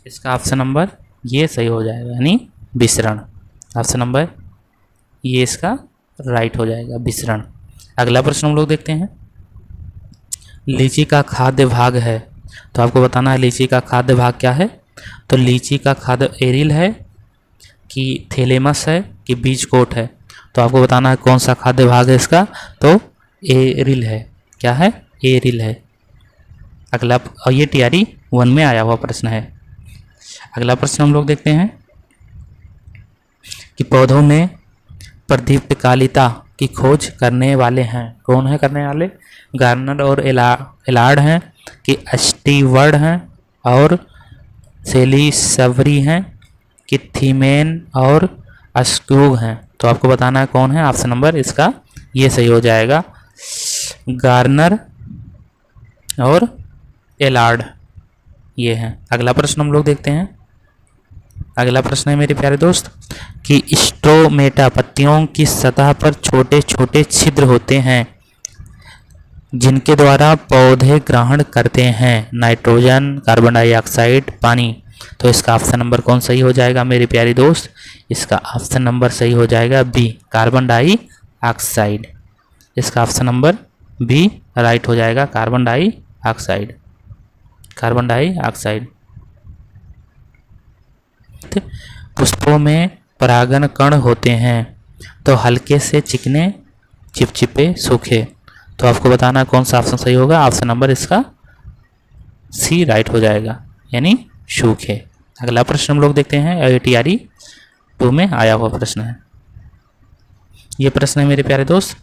इसका ऑप्शन नंबर ये सही हो जाएगा, यानी विसरण। ऑप्शन नंबर ये इसका राइट हो जाएगा, विसरण। अगला प्रश्न हम लोग देखते हैं। लीची का खाद्य भाग है। तो आपको बताना है लीची का खाद्य भाग क्या है। तो लीची का खाद्य एरिल है कि थैलेमस है कि बीज कोट है। तो आपको बताना है कौन सा खाद्य भाग है इसका। तो एरिल है, क्या है, एरिल है। अगला, और ये TRE 1 में आया हुआ प्रश्न है। अगला प्रश्न हम लोग देखते हैं कि पौधों में प्रदीप्तकालिता की खोज करने वाले हैं। कौन है करने वाले? गार्नर और एलार्ड हैं कि स्टीवर्ड हैं और सेलिसबरी हैं कि थीमेन और अस्क्यूग हैं। तो आपको बताना है कौन है। ऑप्शन नंबर इसका ये सही हो जाएगा, गार्नर और एलार्ड ये हैं। अगला प्रश्न हम लोग देखते हैं। अगला प्रश्न है मेरे प्यारे दोस्त कि स्ट्रोमेटा पत्तियों की सतह पर छोटे छोटे छिद्र होते हैं जिनके द्वारा पौधे ग्रहण करते हैं नाइट्रोजन, कार्बन डाइऑक्साइड, पानी। तो इसका ऑप्शन नंबर कौन सही हो जाएगा मेरे प्यारे दोस्त? इसका ऑप्शन नंबर सही हो जाएगा बी, कार्बन डाइऑक्साइड। इसका ऑप्शन नंबर बी राइट हो जाएगा, कार्बन डाइऑक्साइड, कार्बन डाइऑक्साइड। पुष्पों में परागन कण होते हैं तो हल्के से चिकने, चिपचिपे, सूखे। तो आपको बताना कौन सा ऑप्शन सही होगा। ऑप्शन नंबर इसका सी राइट हो जाएगा, यानी सूखे। अगला प्रश्न हम लोग देखते हैं, TRE 2 में आया हुआ प्रश्न है। ये प्रश्न है मेरे प्यारे दोस्त,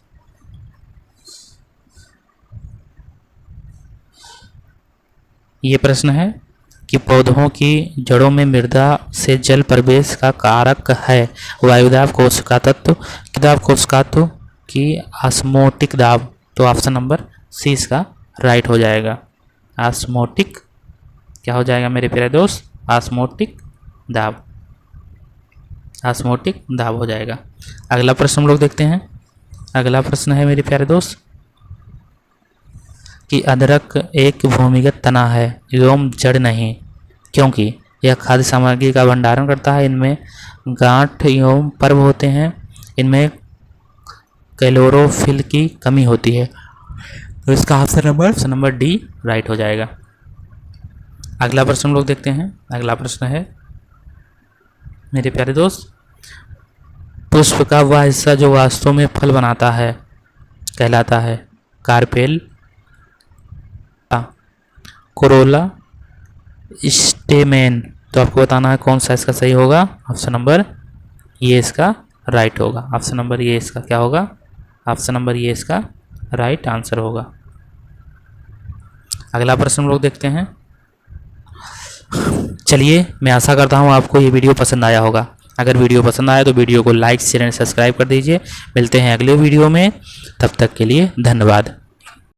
ये प्रश्न है कि पौधों की जड़ों में मृदा से जल प्रवेश का कारक है वायुदाब, कोशिका तत्व, दाब, कोशिका तत्व की ऑस्मोटिक दाब। तो ऑप्शन नंबर सी इसका राइट हो जाएगा, ऑस्मोटिक। क्या हो जाएगा मेरे प्यारे दोस्त? ऑस्मोटिक दाब, ऑस्मोटिक दाब हो जाएगा। अगला प्रश्न हम लोग देखते हैं। अगला प्रश्न है मेरे प्यारे दोस्त कि अदरक एक भूमिगत तना है एवं जड़ नहीं, क्योंकि यह खाद्य सामग्री का भंडारण करता है। इनमें गांठ एवं पर्व होते हैं, इनमें क्लोरोफिल की कमी होती है। तो इसका ऑप्शन नंबर डी राइट हो जाएगा। अगला प्रश्न हम लोग देखते हैं। अगला प्रश्न है मेरे प्यारे दोस्त, पुष्प का वह हिस्सा जो वास्तव में फल बनाता है कहलाता है कार्पेल, कोरोला, स्टेमेन। तो आपको बताना है कौन सा इसका सही होगा। ऑप्शन नंबर ये इसका राइट होगा, ऑप्शन नंबर ये इसका क्या होगा? ऑप्शन नंबर ये इसका राइट आंसर होगा। अगला प्रश्न हम लोग देखते हैं। चलिए, मैं आशा करता हूँ आपको ये वीडियो पसंद आया होगा। अगर वीडियो पसंद आया तो वीडियो को लाइक, शेयर एंड सब्सक्राइब कर दीजिए। मिलते हैं अगले वीडियो में, तब तक के लिए धन्यवाद।